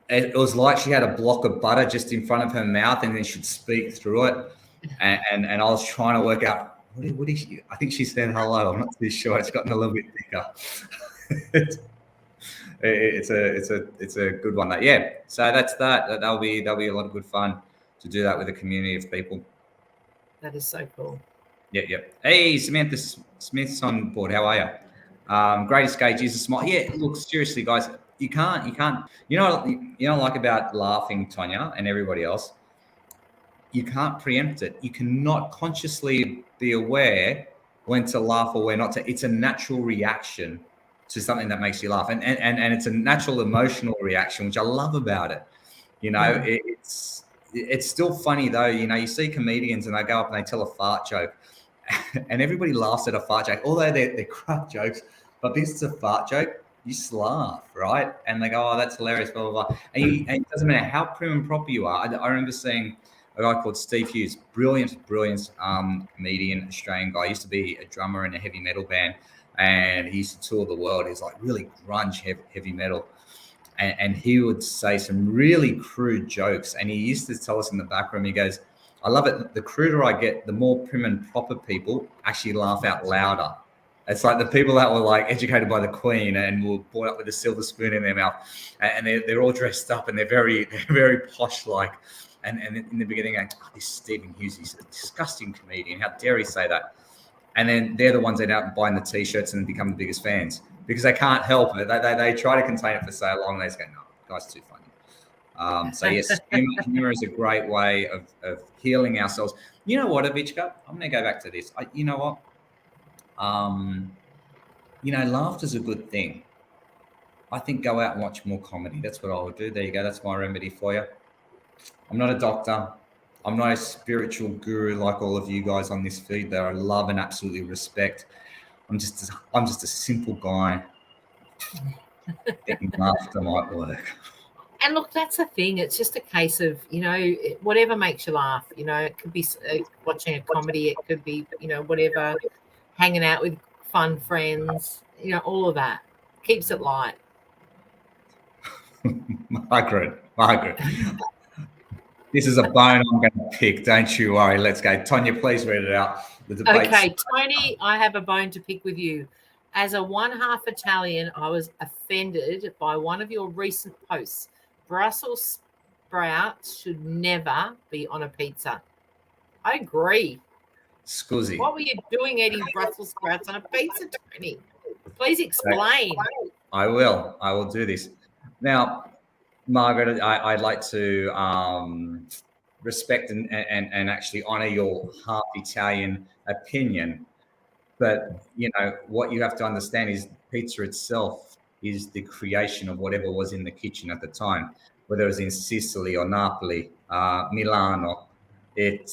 [SPEAKER 2] it was like she had a block of butter just in front of her mouth, and then she'd speak through it. And I was trying to work out what is she? I think she said hello. I'm not too sure. It's gotten a little bit thicker. It's a good one. Yeah. So that's that. That'll be a lot of good fun to do that with a community of people.
[SPEAKER 1] That is so cool.
[SPEAKER 2] Yeah. Hey, Samantha Smith's on board. How are you? Greatest gauge is a smile. Yeah, look, seriously, guys, you can't. You know, like about laughing, Tonia, and everybody else. You can't preempt it. You cannot consciously be aware when to laugh or when not to. It's a natural reaction to something that makes you laugh, and it's a natural emotional reaction, which I love about it. You know, it's still funny though. You know, you see comedians and they go up and they tell a fart joke, and everybody laughs at a fart joke, although they're crap jokes. But because it's a fart joke, you just laugh, right? And they go, "Oh, that's hilarious," blah blah blah. And it doesn't matter how prim and proper you are. I remember seeing a guy called Steve Hughes, brilliant comedian, Australian guy. He used to be a drummer in a heavy metal band, and he used to tour the world. He's like really grunge heavy metal. And he would say some really crude jokes. And he used to tell us in the back room, he goes, I love it. The cruder I get, the more prim and proper people actually laugh out louder. It's like the people that were like educated by the Queen and were brought up with a silver spoon in their mouth, and they're all dressed up and they're very posh like. And in the beginning, going, oh, this Stephen Hughes, he's a disgusting comedian. How dare he say that? And then they're the ones that end up buying the T-shirts and become the biggest fans because they can't help it. They try to contain it for so long. They just go, no, guy's too funny. So yes, humor is a great way of healing ourselves. You know what, Avichka? I'm going to go back to this. You know what? Laughter's a good thing. I think go out and watch more comedy. That's what I would do. There you go. That's my remedy for you. I'm not a doctor. I'm not a spiritual guru like all of you guys on this feed that I love and absolutely respect. I'm just a simple guy. Thinking laughter might work.
[SPEAKER 1] And look, that's the thing. It's just a case of, whatever makes you laugh. It could be watching a comedy. It could be, whatever, hanging out with fun friends, all of that. Keeps it light.
[SPEAKER 2] Margaret. This is a bone I'm going to pick. Don't you worry. Let's go. Tonia, please read it out.
[SPEAKER 1] Okay, Tony, I have a bone to pick with you. As a one-half Italian, I was offended by one of your recent posts. Brussels sprouts should never be on a pizza. I agree.
[SPEAKER 2] Scusi.
[SPEAKER 1] What were you doing eating Brussels sprouts on a pizza, Tony? Please explain.
[SPEAKER 2] I will do this. Now, Margaret, I'd like to respect and actually honor your half Italian opinion. But, what you have to understand is pizza itself is the creation of whatever was in the kitchen at the time, whether it was in Sicily or Napoli, Milano. It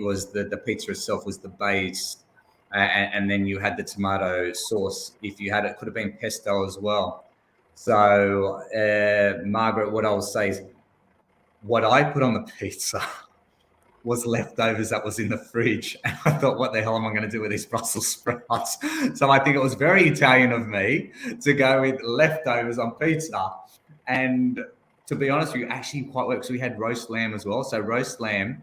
[SPEAKER 2] was the pizza itself was the base. And then you had the tomato sauce. If you had it, could have been pesto as well. So, Margaret, what I'll say is what I put on the pizza was leftovers that was in the fridge. And I thought, what the hell am I going to do with these Brussels sprouts? So I think it was very Italian of me to go with leftovers on pizza. And to be honest with you, actually quite worked. So we had roast lamb as well. So roast lamb,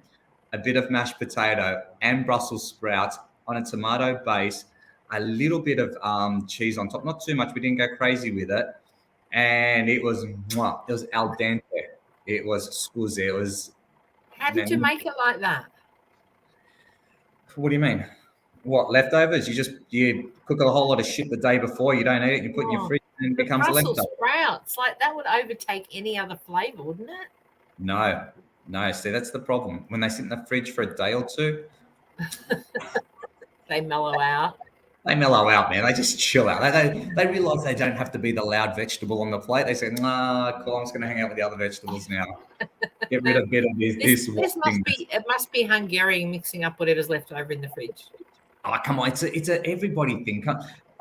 [SPEAKER 2] a bit of mashed potato and Brussels sprouts on a tomato base, a little bit of cheese on top. Not too much. We didn't go crazy with it. And it was al dente. It was scusi. It was.
[SPEAKER 1] How did you make it like that?
[SPEAKER 2] What do you mean? What, leftovers? You cook a whole lot of shit the day before. You don't eat it. You put it in your fridge and it becomes a leftover.
[SPEAKER 1] Brussels sprouts, like that would overtake any other flavour, wouldn't it?
[SPEAKER 2] No. See, that's the problem. When they sit in the fridge for a day or two,
[SPEAKER 1] they mellow out.
[SPEAKER 2] They mellow out, man. They just chill out. They realise they don't have to be the loud vegetable on the plate. They say, nah, cool, I'm just going to hang out with the other vegetables now. Get rid of this
[SPEAKER 1] it must be Hungarian mixing up whatever's left over in the fridge.
[SPEAKER 2] Oh, come on. It's a everybody thing.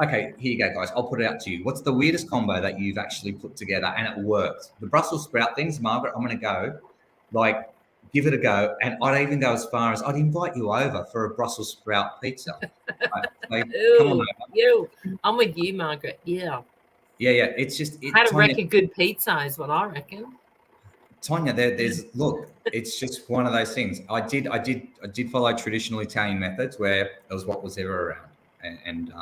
[SPEAKER 2] Okay, here you go, guys. I'll put it out to you. What's the weirdest combo that you've actually put together and it worked? The Brussels sprout things, Margaret, I'm going to go, give it a go. And I'd even go as far as I'd invite you over for a Brussels sprout pizza. Come on over.
[SPEAKER 1] I'm with you, Margaret. Yeah.
[SPEAKER 2] Yeah. It's just.
[SPEAKER 1] How to wreck a good pizza is what I reckon.
[SPEAKER 2] Tonia, look, it's just one of those things. I did follow traditional Italian methods where it was what was ever around. And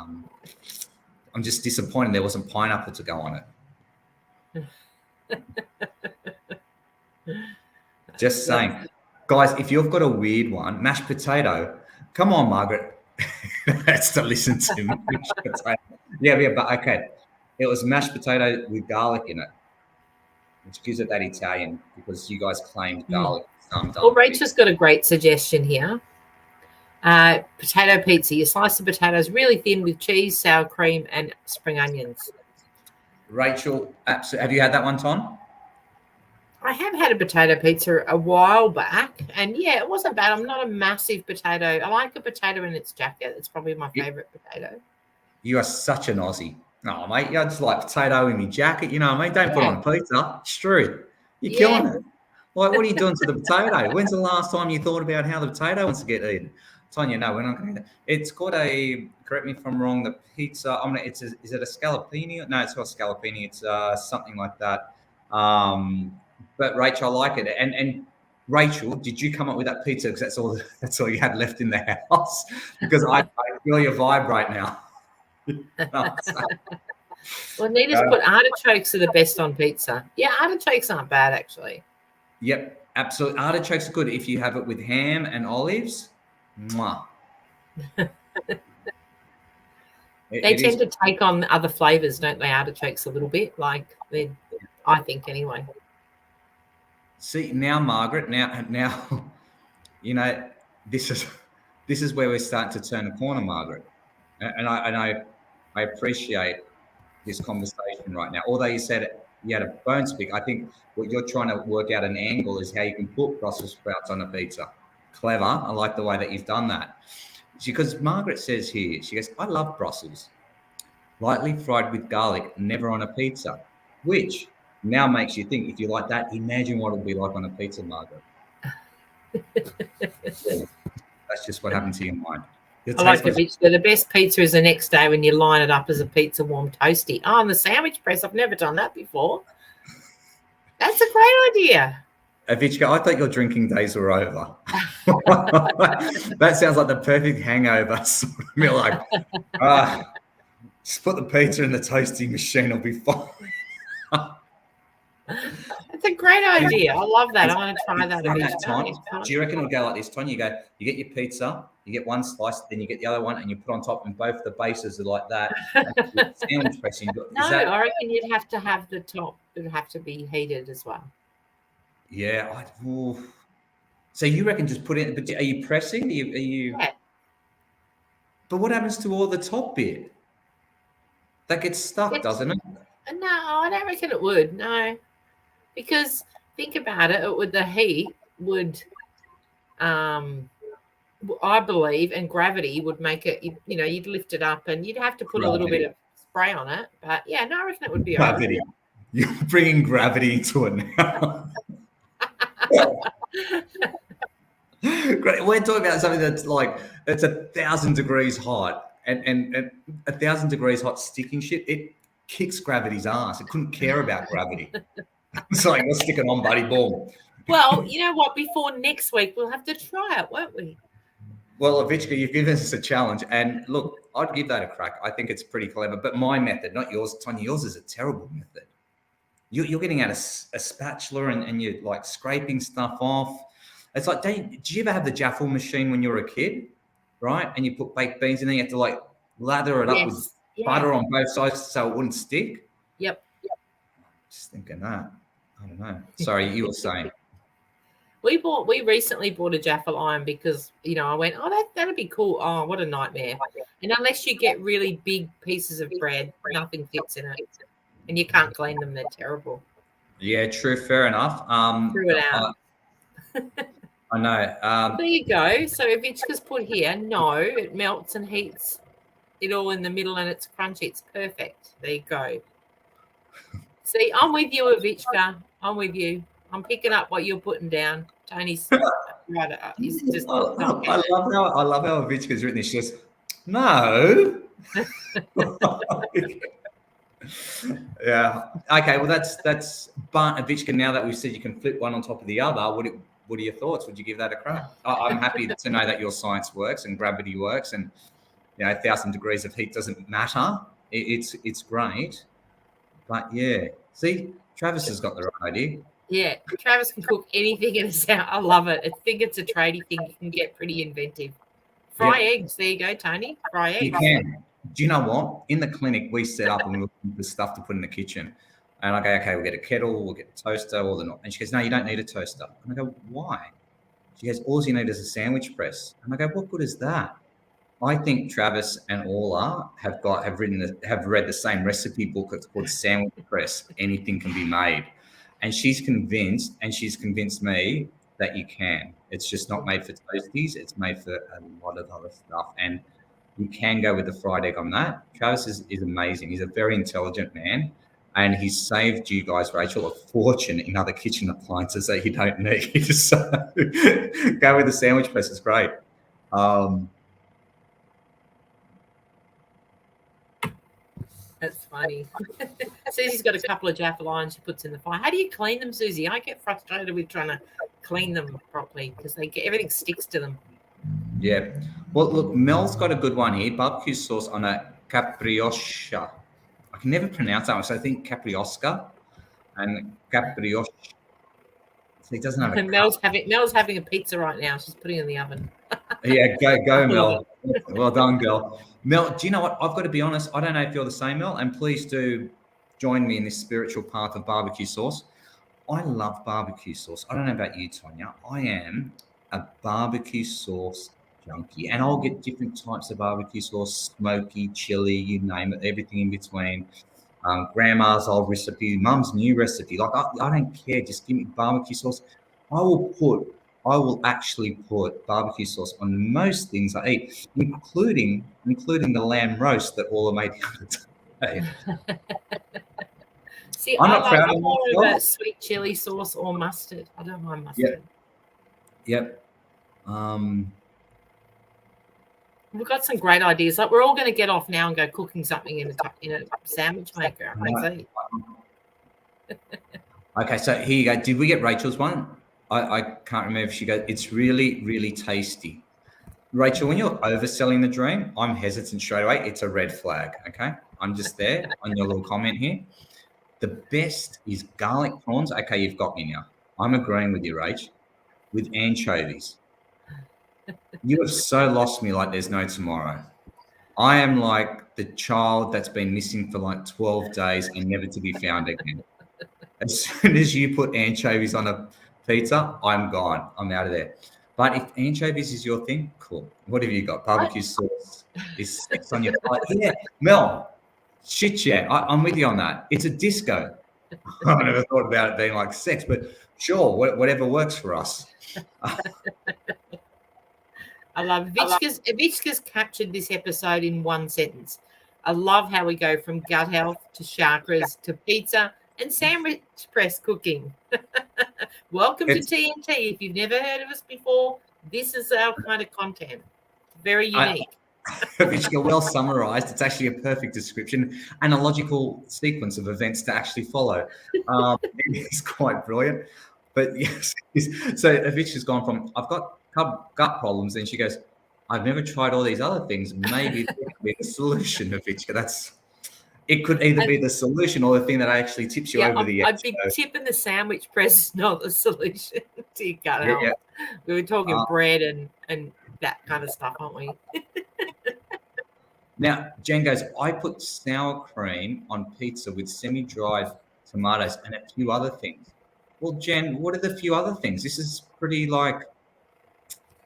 [SPEAKER 2] I'm just disappointed there wasn't pineapple to go on it. Just saying. Guys, if you've got a weird one, mashed potato, come on, Margaret. That's to listen to me. Yeah, but okay. It was mashed potato with garlic in it, which gives it that Italian because you guys claimed garlic.
[SPEAKER 1] Well, Rachel's got a great suggestion here. Potato pizza. You slice the potatoes really thin with cheese, sour cream, and spring onions.
[SPEAKER 2] Rachel, have you had that one, Ton?
[SPEAKER 1] I have had a potato pizza a while back, and yeah, it wasn't bad. I'm not a massive potato. I like a potato in its jacket. It's probably my favorite potato.
[SPEAKER 2] You are such an Aussie. No, mate, I just like potato in my jacket. You know what I mean? Don't put on a pizza. It's true. You're killing it. Like, what are you doing to the potato? When's the last time you thought about how the potato wants to get eaten? Tonia, no, we're not going to. It's called correct me if I'm wrong, the pizza. Is it a scallopini? No, it's not scallopini. It's something like that. But Rachel, I like it. And Rachel, did you come up with that pizza? Because that's all you had left in the house. Because I feel your vibe right now.
[SPEAKER 1] Well, Nita's put artichokes are the best on pizza. Yeah, artichokes aren't bad actually.
[SPEAKER 2] Yep, absolutely. Artichokes are good if you have it with ham and olives. Mwah.
[SPEAKER 1] They tend to take on other flavors, don't they? Artichokes a little bit, I think anyway.
[SPEAKER 2] See now, Margaret. Now, you know this is where we're starting to turn the corner, Margaret. And I appreciate this conversation right now. Although you said you had a bone to pick, I think what you're trying to work out an angle is how you can put Brussels sprouts on a pizza. Clever. I like the way that you've done that. Because Margaret says here, she goes, I love Brussels. Lightly fried with garlic, never on a pizza. Which now makes you think, if you like that, imagine what it'll be like on a pizza, Margaret. That's just what happened to your mind.
[SPEAKER 1] I like it, Rich. The best pizza is the next day when you line it up as a pizza warm toasty. Oh, and the sandwich press. I've never done that before. That's a great idea.
[SPEAKER 2] Avichka, I thought your drinking days were over. That sounds like the perfect hangover sort of meal. Like, just put the pizza in the toasting machine, it'll be fine.
[SPEAKER 1] That's a great idea. I love that. I want to try that.
[SPEAKER 2] Do you reckon it'll go like this, Tonya? You get your pizza, you get one slice, then you get the other one, and you put on top, and both the bases are like that. Sandwich pressing.
[SPEAKER 1] I reckon you'd have to have the top. It would have to be heated as well.
[SPEAKER 2] Yeah. So you reckon just put it? But are you pressing? Are you?
[SPEAKER 1] Yeah.
[SPEAKER 2] But what happens to all the top bit? That gets stuck, doesn't it?
[SPEAKER 1] No, I don't reckon it would. No, because think about it. The heat would, I believe, and gravity would make it. You'd lift it up, and you'd have to put a little bit of spray on it. But yeah, no, I reckon it would be
[SPEAKER 2] gravity. Right. You're bringing gravity into it now. Great. We're talking about something that's like it's 1,000 degrees hot, and 1,000 degrees hot sticking shit. It kicks gravity's ass. It couldn't care about gravity. It's like, let's stick it on, buddy. Boom.
[SPEAKER 1] Well, you know what? Before next week, we'll have to try it, won't we?
[SPEAKER 2] Well, Avichka, you've given us a challenge, and look, I'd give that a crack. I think it's pretty clever, but my method, not yours, Tonya. Yours is a terrible method. You're getting out a spatula and you're like scraping stuff off. It's like, did you ever have the jaffle machine when you were a kid, right? And you put baked beans in there, you have to like lather it up with butter on both sides so it wouldn't stick?
[SPEAKER 1] Yep.
[SPEAKER 2] Just thinking that. I don't know. Sorry, you were saying.
[SPEAKER 1] We recently bought a jaffle iron because, I went, that'd be cool. Oh, what a nightmare. And unless you get really big pieces of bread, nothing fits in it. And you can't clean them. They're terrible.
[SPEAKER 2] Yeah, true. Fair enough.
[SPEAKER 1] Threw it out.
[SPEAKER 2] I know.
[SPEAKER 1] There you go. So Avichka's put here, no, it melts and heats it all in the middle and it's crunchy. It's perfect. There you go. See, I'm with you, Avichka. I'm with you. I'm picking up what you're putting down. Tony's right up. He's just
[SPEAKER 2] I love how Avichka's written this. She goes, no. Yeah. Okay. Well, that's. But Avichka, now that we've said you can flip one on top of the other, what are your thoughts? Would you give that a crack? I'm happy to know that your science works and gravity works, and 1,000 degrees of heat doesn't matter. It's great, but yeah. See, Travis has got the right idea.
[SPEAKER 1] Yeah, Travis can cook anything in his house. I love it. I think it's a tradie thing. You can get pretty inventive. Fry eggs. There you go, Tony. Fry eggs.
[SPEAKER 2] You can. Do you know what? In the clinic, we set up and we look for stuff to put in the kitchen. And I go, okay, we'll get a kettle, we'll get a toaster, or the not. And she goes, no, you don't need a toaster. And I go, why? She goes, all you need is a sandwich press. And I go, what good is that? I think Travis and Orla have read the same recipe book. It's called Sandwich Press. Anything can be made. And she's convinced me that you can. It's just not made for toasties. It's made for a lot of other stuff. And you can go with the fried egg on that. Travis is amazing. He's a very intelligent man. And he's saved you guys, Rachel, a fortune in other kitchen appliances that you don't need. So go with the sandwich press. It's great.
[SPEAKER 1] That's funny. Susie's got a couple of Jaffa lines she puts in the fire. How do you clean them, Susie? I get frustrated with trying to clean them properly because everything sticks to them.
[SPEAKER 2] Yeah. Well, look, Mel's got a good one here. Barbecue sauce on a capriosca. I can never pronounce that one, so I think capriosca and capriosca. So he doesn't have a
[SPEAKER 1] Mel's having a pizza right now. She's putting it in the oven.
[SPEAKER 2] Yeah, go, Mel. Well done, girl. Mel, do you know what? I've got to be honest. I don't know if you're the same, Mel, and please do join me in this spiritual path of barbecue sauce. I love barbecue sauce. I don't know about you, Tonia. I am a barbecue sauce junkie, and I'll get different types of barbecue sauce, smoky, chili, you name it, everything in between. Grandma's old recipe, Mum's new recipe. Like I don't care. Just give me barbecue sauce. I will actually put barbecue sauce on most things I eat, including the lamb roast that Orla made the other day.
[SPEAKER 1] See, I'm more of a sweet chili sauce or mustard. I don't mind mustard.
[SPEAKER 2] Yep.
[SPEAKER 1] We've got some great ideas. Like we're all going to get off now and go cooking something in a sandwich maker.
[SPEAKER 2] Okay, so here you go. Did we get Rachel's one? I can't remember if she goes, it's really, really tasty. Rachel, when you're overselling the dream, I'm hesitant straight away. It's a red flag, okay? I'm just there on your little comment here. The best is garlic prawns. Okay, you've got me now. I'm agreeing with you, Rach, with anchovies. You have so lost me like there's no tomorrow. I am like the child that's been missing for like 12 days and never to be found again. As soon as you put anchovies on a pizza, I'm gone. I'm out of there. But if anchovies is your thing, cool. What have you got? Barbecue sauce is sex on your plate. Yeah, Mel, shit, yeah, I'm with you on that. It's a disco. I've never thought about it being like sex, but sure, whatever works for us.
[SPEAKER 1] I love Vichka's captured this episode in one sentence. I love how we go from gut health to chakras to pizza and sandwich press cooking. Welcome to TNT. If you've never heard of us before, this is our kind of content. Very unique.
[SPEAKER 2] Vichka, well summarized. It's actually a perfect description and a logical sequence of events to actually follow. It's quite brilliant. But yes, so Vichka's gone from, I've got gut problems, and she goes, I've never tried all these other things. Maybe it could be the solution, Vichka. It could either be the solution or the thing that actually tips you over the edge.
[SPEAKER 1] A big tip in the sandwich press is not the solution to your gut health. Yeah. We were talking bread and that kind of stuff, aren't we?
[SPEAKER 2] Now, Jen goes, I put sour cream on pizza with semi-dried tomatoes and a few other things. Well, Jen, what are the few other things? This is pretty like,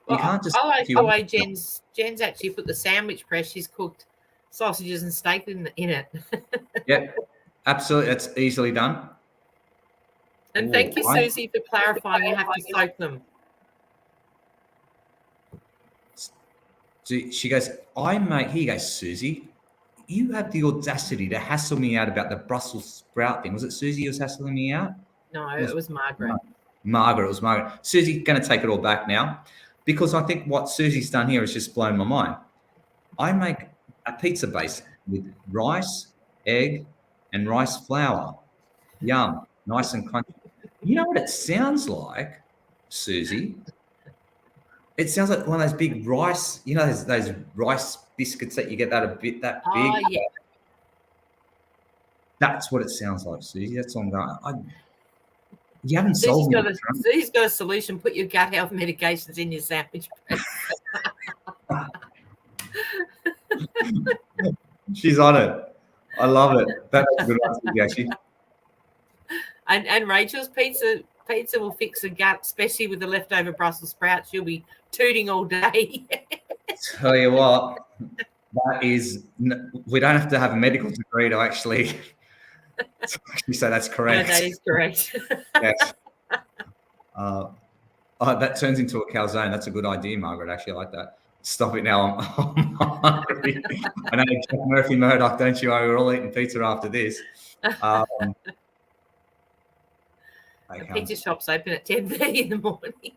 [SPEAKER 2] you can't just...
[SPEAKER 1] I like the way Jen's actually put the sandwich press. She's cooked sausages and steak in it.
[SPEAKER 2] Yeah, absolutely. That's easily done.
[SPEAKER 1] And thank you, Susie, for clarifying you have to soak them.
[SPEAKER 2] She goes, here you go, Susie. You have the audacity to hassle me out about the Brussels sprout thing. Was it Susie who was hassling me out?
[SPEAKER 1] No, it was Margaret.
[SPEAKER 2] It was Margaret. Susie's going to take it all back now, because I think what Susie's done here has just blown my mind. I make a pizza base with rice, egg, and rice flour. Yum, nice and crunchy. You know what it sounds like, Susie? It sounds like one of those big rice, you know, those rice biscuits that you get that big. Oh, yeah. That's what it sounds like, Susie. That's all I'm going. You haven't sold me.
[SPEAKER 1] Susie's got a solution. Put your gut health medications in your sandwich.
[SPEAKER 2] She's on it. I love it. That's a good one, actually.
[SPEAKER 1] And Rachel's pizza will fix a gut, especially with the leftover Brussels sprouts. She'll be tooting all day.
[SPEAKER 2] Tell you what, we don't have to have a medical degree to actually say that's correct.
[SPEAKER 1] No, that is correct.
[SPEAKER 2] Yes. That turns into a calzone. That's a good idea, Margaret. Actually, I like that. Stop it now. I'm hungry. I know Jack Murphy Murdoch, don't you? We're all eating pizza after this.
[SPEAKER 1] The pizza shop's open at 10:30 in the morning.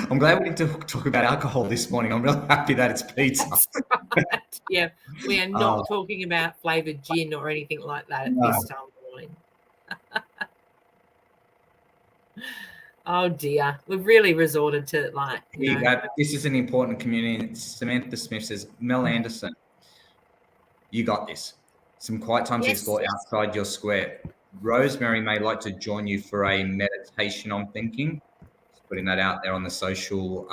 [SPEAKER 2] I'm glad we didn't talk about alcohol this morning. I'm really happy that it's pizza.
[SPEAKER 1] Right. Yeah, we are not talking about flavoured gin or anything like that at this time of the morning. Oh dear, we've really resorted to
[SPEAKER 2] This is an important community. Samantha Smith says, Mel Anderson, you got this. Some quiet time to explore outside your square. Rosemary may like to join you for a meditation on thinking. Just putting that out there on the social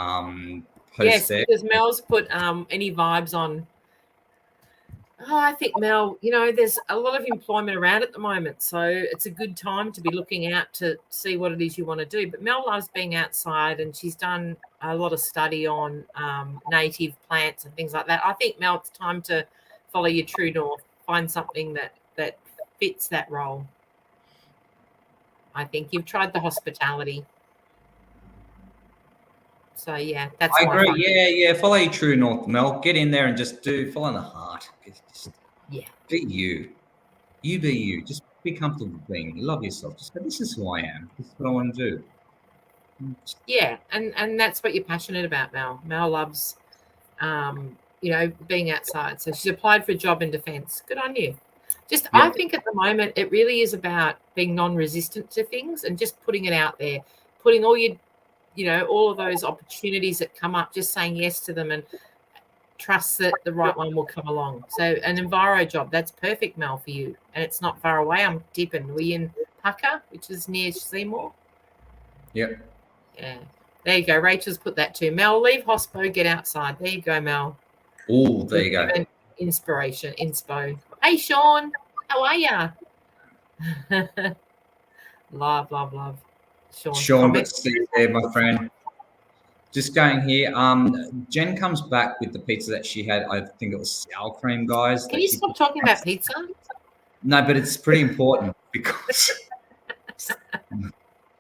[SPEAKER 2] post there.
[SPEAKER 1] Because Mel's put any vibes on. Oh, I think, Mel, there's a lot of employment around at the moment, so it's a good time to be looking out to see what it is you want to do. But Mel loves being outside, and she's done a lot of study on native plants and things like that. I think, Mel, it's time to follow your true north, find something that fits that role. I think you've tried the hospitality. So, yeah, that's
[SPEAKER 2] I agree. Yeah. Follow your true north, Mel. Get in there and just follow the heart. Be you. You be you. Just be comfortable being you. Love yourself. Just go, this is who I am. This is what I want to do.
[SPEAKER 1] Yeah, and that's what you're passionate about, Mel. Mel loves, being outside. So she's applied for a job in defence. Good on you. I think at the moment it really is about being non-resistant to things and just putting it out there, putting all your, all of those opportunities that come up, just saying yes to them and trust that the right one will come along. So an Enviro job, that's perfect, Mel, for you. And it's not far away. I'm dipping. We're in Pucker, which is near Seymour.
[SPEAKER 2] Yep.
[SPEAKER 1] Yeah. There you go. Rachel's put that too. Mel, leave hospo, get outside. There you go, Mel.
[SPEAKER 2] Oh, there you go.
[SPEAKER 1] Inspiration, inspo. Hey, Sean, how are ya? Love.
[SPEAKER 2] Sean, good to see you there, my friend. Just going here. Jen comes back with the pizza that she had. I think it was sour cream, guys.
[SPEAKER 1] Can you stop talking about pizza?
[SPEAKER 2] No, but it's pretty important because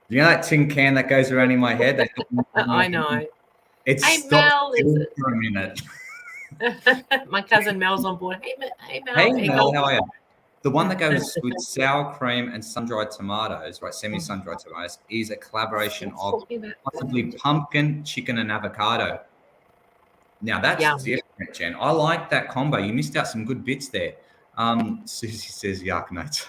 [SPEAKER 2] that tin can that goes around in my head.
[SPEAKER 1] I know.
[SPEAKER 2] It's
[SPEAKER 1] hey, Mel,
[SPEAKER 2] for a minute.
[SPEAKER 1] My cousin Mel's on board. Hey, Mel.
[SPEAKER 2] Hey, Mel, how are you? The one that goes with sour cream and sun-dried tomatoes, right, semi-sun-dried tomatoes, is a collaboration of possibly pumpkin, chicken, and avocado. Now, that's different, Jen. I like that combo. You missed out some good bits there. Susie says, yuck, mate.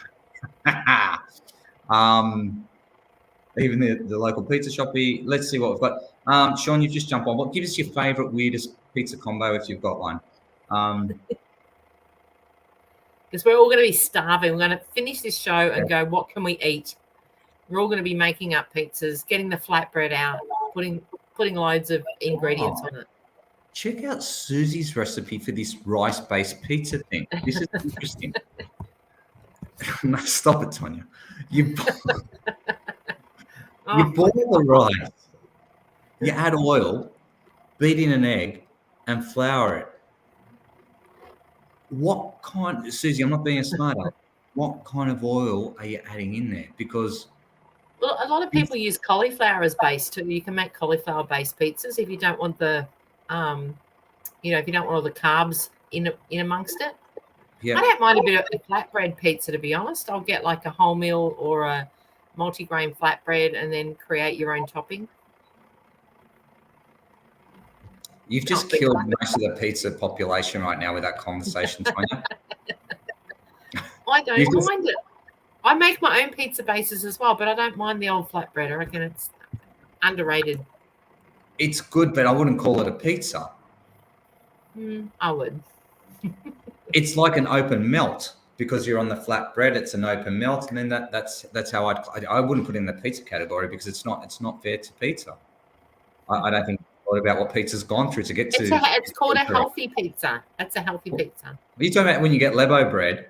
[SPEAKER 2] Even the local pizza shoppy. Let's see what we've got. Sean, you've just jumped on. Give us your favourite, weirdest pizza combo if you've got one.
[SPEAKER 1] Because we're all going to be starving. We're going to finish this show and go, what can we eat? We're all going to be making up pizzas, getting the flatbread out, putting loads of ingredients on it.
[SPEAKER 2] Check out Susie's recipe for this rice-based pizza thing. This is interesting. No, stop it, Tonia. You boil the rice, you add oil, beat in an egg, and flour it. Susie, I'm not being a smart aleck. What kind of oil are you adding in there? Because
[SPEAKER 1] a lot of people use cauliflower as base too. You can make cauliflower-based pizzas if you don't want the, if you don't want all the carbs in amongst it. Yeah. I don't mind a bit of a flatbread pizza, to be honest. I'll get like a wholemeal or a multigrain flatbread and then create your own topping.
[SPEAKER 2] You've just killed most of the pizza population right now with that conversation, Tonia.
[SPEAKER 1] I don't mind it. I make my own pizza bases as well, but I don't mind the old flatbread. I reckon it's underrated.
[SPEAKER 2] It's good, but I wouldn't call it a pizza.
[SPEAKER 1] I would.
[SPEAKER 2] It's like an open melt because you're on the flatbread. It's an open melt, and then that's how I wouldn't put it in the pizza category because it's not fair to pizza. I don't think thought about what pizza's gone through to get to.
[SPEAKER 1] It's called a healthy pizza. That's a healthy pizza.
[SPEAKER 2] Are you talking about when you get Lebo bread?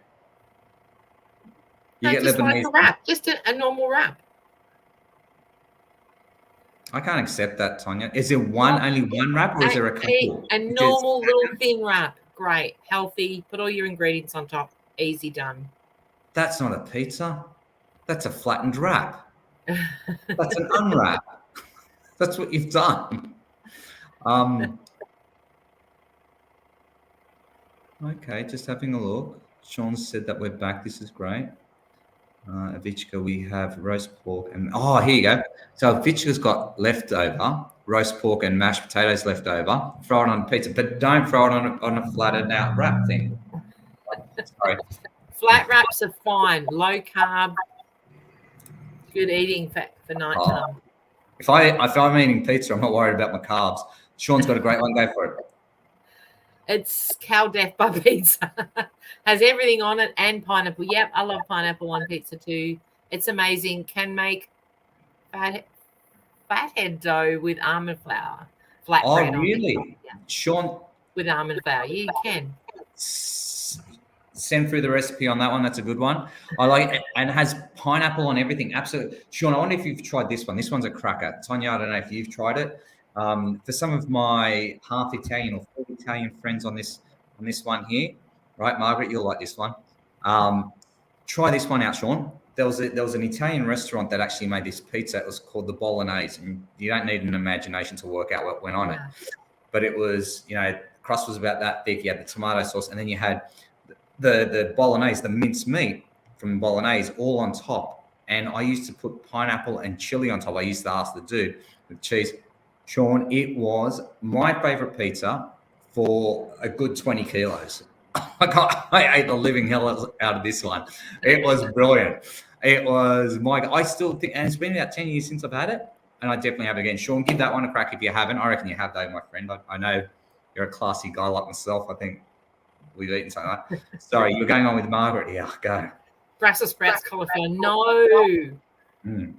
[SPEAKER 2] You get
[SPEAKER 1] just
[SPEAKER 2] Lebanese.
[SPEAKER 1] like a wrap, just a normal wrap.
[SPEAKER 2] I can't accept that, Tonia. Is there only one wrap, or is there a couple?
[SPEAKER 1] A normal little thin wrap. Great, healthy. Put all your ingredients on top. Easy done.
[SPEAKER 2] That's not a pizza. That's a flattened wrap. That's an unwrap. That's what you've done. Okay, just having a look. Sean said that we're back. This is great. Avichka, we have roast pork and here you go. So Avichka's got leftover roast pork and mashed potatoes left over. Throw it on pizza, but don't throw it on a flattened out wrap thing. Sorry.
[SPEAKER 1] Flat wraps are fine. Low carb. Good eating for night time.
[SPEAKER 2] If I'm eating pizza, I'm not worried about my carbs. Sean's got a great one. Go for it.
[SPEAKER 1] It's cow death by pizza. Has everything on it and pineapple. Yep, I love pineapple on pizza too. It's amazing. Can make fathead dough with almond flour. Flat bread.
[SPEAKER 2] Really? Yeah. Sean?
[SPEAKER 1] With almond flour. You can.
[SPEAKER 2] Send through the recipe on that one. That's a good one. I like it. And it has pineapple on everything. Absolutely. Sean, I wonder if you've tried this one. This one's a cracker. Tonia, I don't know if you've tried it. For some of my half Italian or full Italian friends on this one here, right, Margaret, you'll like this one. Try this one out, Sean. There was an Italian restaurant that actually made this pizza. It was called the Bolognese, and you don't need an imagination to work out what went on it. But it was, crust was about that thick. You had the tomato sauce, and then you had the Bolognese, the minced meat from Bolognese, all on top. And I used to put pineapple and chili on top. I used to ask the dude with cheese. Sean, it was my favorite pizza for a good 20 kilos. I ate the living hell out of this one. It was brilliant. It was I still think, and it's been about 10 years since I've had it, and I definitely have it again. Sean, give that one a crack if you haven't. I reckon you have, though, my friend. I know you're a classy guy like myself. I think we've eaten something like that. Sorry, you're going on with Margaret. Yeah, go.
[SPEAKER 1] Brussels sprouts, cauliflower. No.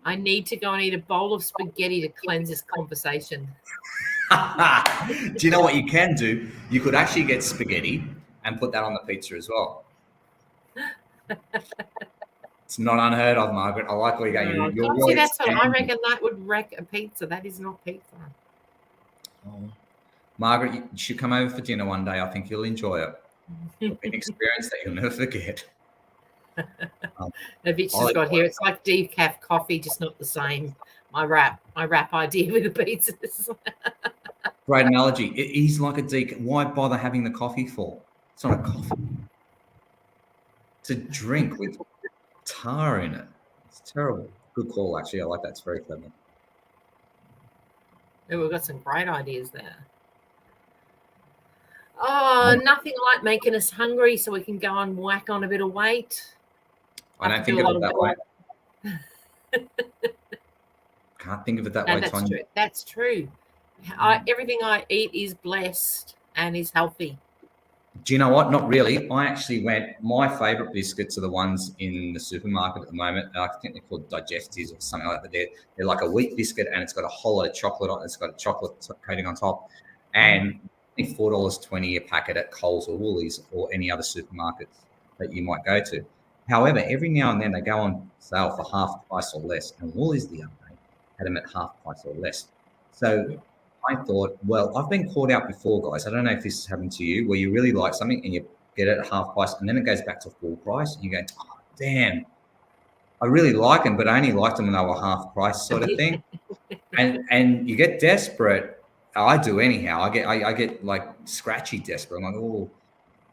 [SPEAKER 1] I need to go and eat a bowl of spaghetti to cleanse this conversation.
[SPEAKER 2] Do you know what you can do? You could actually get spaghetti and put that on the pizza as well. It's not unheard of, Margaret. I like where you're going. You're really
[SPEAKER 1] that's what I reckon that would wreck a pizza. That is not pizza.
[SPEAKER 2] Oh. Margaret, you should come over for dinner one day. I think you'll enjoy it. An experience that you'll never forget.
[SPEAKER 1] The bitch has got here. It's like decaf coffee, just not the same. My wrap idea with the pizzas.
[SPEAKER 2] Great analogy. It is like a decaf. Why bother having the coffee for? It's not a coffee. It's a drink with tar in it. It's terrible. Good call, actually. I like that. It's very clever.
[SPEAKER 1] Yeah, we've got some great ideas there. Oh, nothing like making us hungry so we can go and whack on a bit of weight.
[SPEAKER 2] I don't think of it that way. Can't think of it that way, Tonia.
[SPEAKER 1] True. That's true. Everything I eat is blessed and is healthy.
[SPEAKER 2] Do you know what? Not really. I actually my favourite biscuits are the ones in the supermarket at the moment. I think they're called Digesties or something like that. They're like a wheat biscuit, and it's got a whole lot of chocolate on it. It's got a chocolate coating on top. And $4.20 a packet at Coles or Woolies or any other supermarkets that you might go to. However, every now and then they go on sale for half price or less, and Woolies the other day had them at half price or less. So I thought, well, I've been caught out before, guys. I don't know if this has happened to you, where you really like something and you get it at half price, and then it goes back to full price, and you go, oh, damn, I really like them, but I only liked them when they were half price, sort of thing. and you get desperate. I do anyhow. I get like scratchy desperate. I'm like, oh,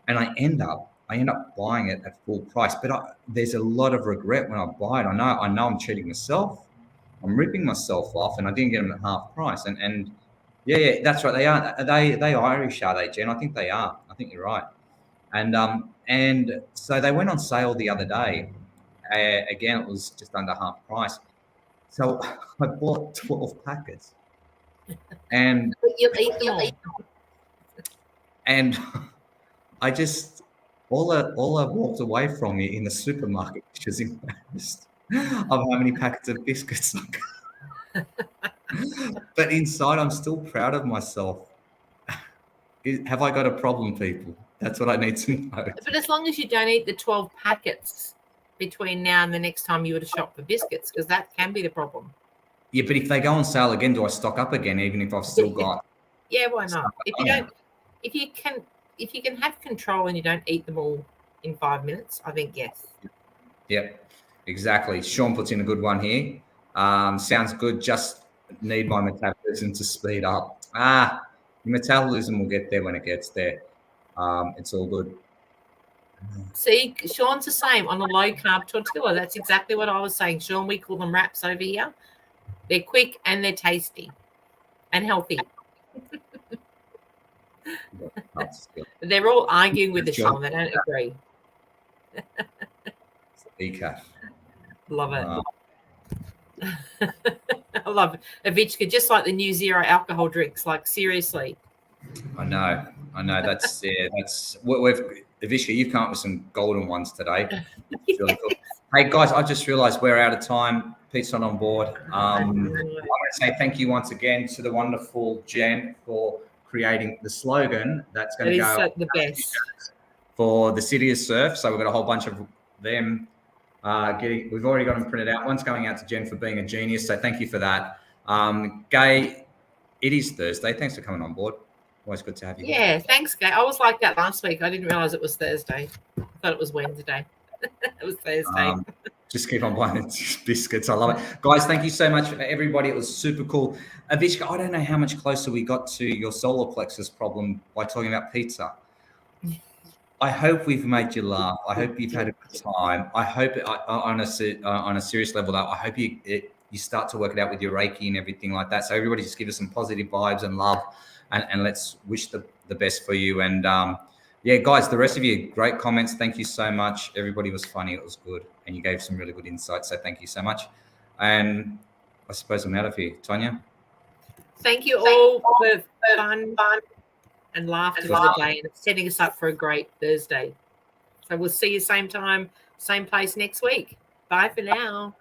[SPEAKER 2] and I end up buying it at full price. But there's a lot of regret when I buy it. I know I'm cheating myself. I'm ripping myself off, and I didn't get them at half price. And yeah, that's right. They are. They Irish, are they, Jen? I think they are. I think you're right. And so they went on sale the other day. Again, it was just under half price. So I bought 12 packets. And
[SPEAKER 1] you'll eat them all.
[SPEAKER 2] And I just all I walked away from it in the supermarket, which was embarrassed of how many packets of biscuits I got. But inside, I'm still proud of myself. Have I got a problem, people? That's what I need to know.
[SPEAKER 1] But as long as you don't eat the 12 packets between now and the next time you were to shop for biscuits, because that can be the problem.
[SPEAKER 2] Yeah, but if they go on sale again, do I stock up again, even if I've still got?
[SPEAKER 1] Yeah, why not? If you can have control and you don't eat them all in 5 minutes, I think yes.
[SPEAKER 2] Yep, exactly. Sean puts in a good one here. Sounds good. Just need my metabolism to speed up. Your metabolism will get there when it gets there. It's all good.
[SPEAKER 1] See, Sean's the same on a low carb tortilla. That's exactly what I was saying. Sean, we call them wraps over here. They're quick and they're tasty and healthy. They're all arguing with the Sean. They don't agree.
[SPEAKER 2] Decaf.
[SPEAKER 1] Love it. I love it. Avichka, just like the new zero alcohol drinks. Like, seriously.
[SPEAKER 2] I know. That's Avichka, you've come up with some golden ones today. It's really cool. Hey guys, I just realised we're out of time. Pete's not on board. I want to say thank you once again to the wonderful Jen for creating the slogan that's going to go
[SPEAKER 1] the best
[SPEAKER 2] for the City of Surf. So we've got a whole bunch of them. We've already got them printed out. One's going out to Jen for being a genius. So thank you for that. Gay, it is Thursday. Thanks for coming on board. Always good to have you.
[SPEAKER 1] Yeah, thanks, Gay. I was like that last week. I didn't realise it was Thursday. I thought it was Wednesday. It was Thursday.
[SPEAKER 2] Just keep on buying biscuits. I love it. Guys, thank you so much for everybody. It was super cool. Avichka, I don't know how much closer we got to your solar plexus problem by talking about pizza. I hope we've made you laugh. I hope you've had a good time. I hope on a serious level, though, I hope you start to work it out with your Reiki and everything like that. So everybody just give us some positive vibes and love, and let's wish the best for you. And yeah, guys, the rest of you, great comments. Thank you so much. Everybody was funny. It was good. And you gave some really good insights. So thank you so much. And I suppose I'm out of here. Tonia?
[SPEAKER 1] Thank you all for fun and laughter for the day and setting us up for a great Thursday. So we'll see you same time, same place next week. Bye for now.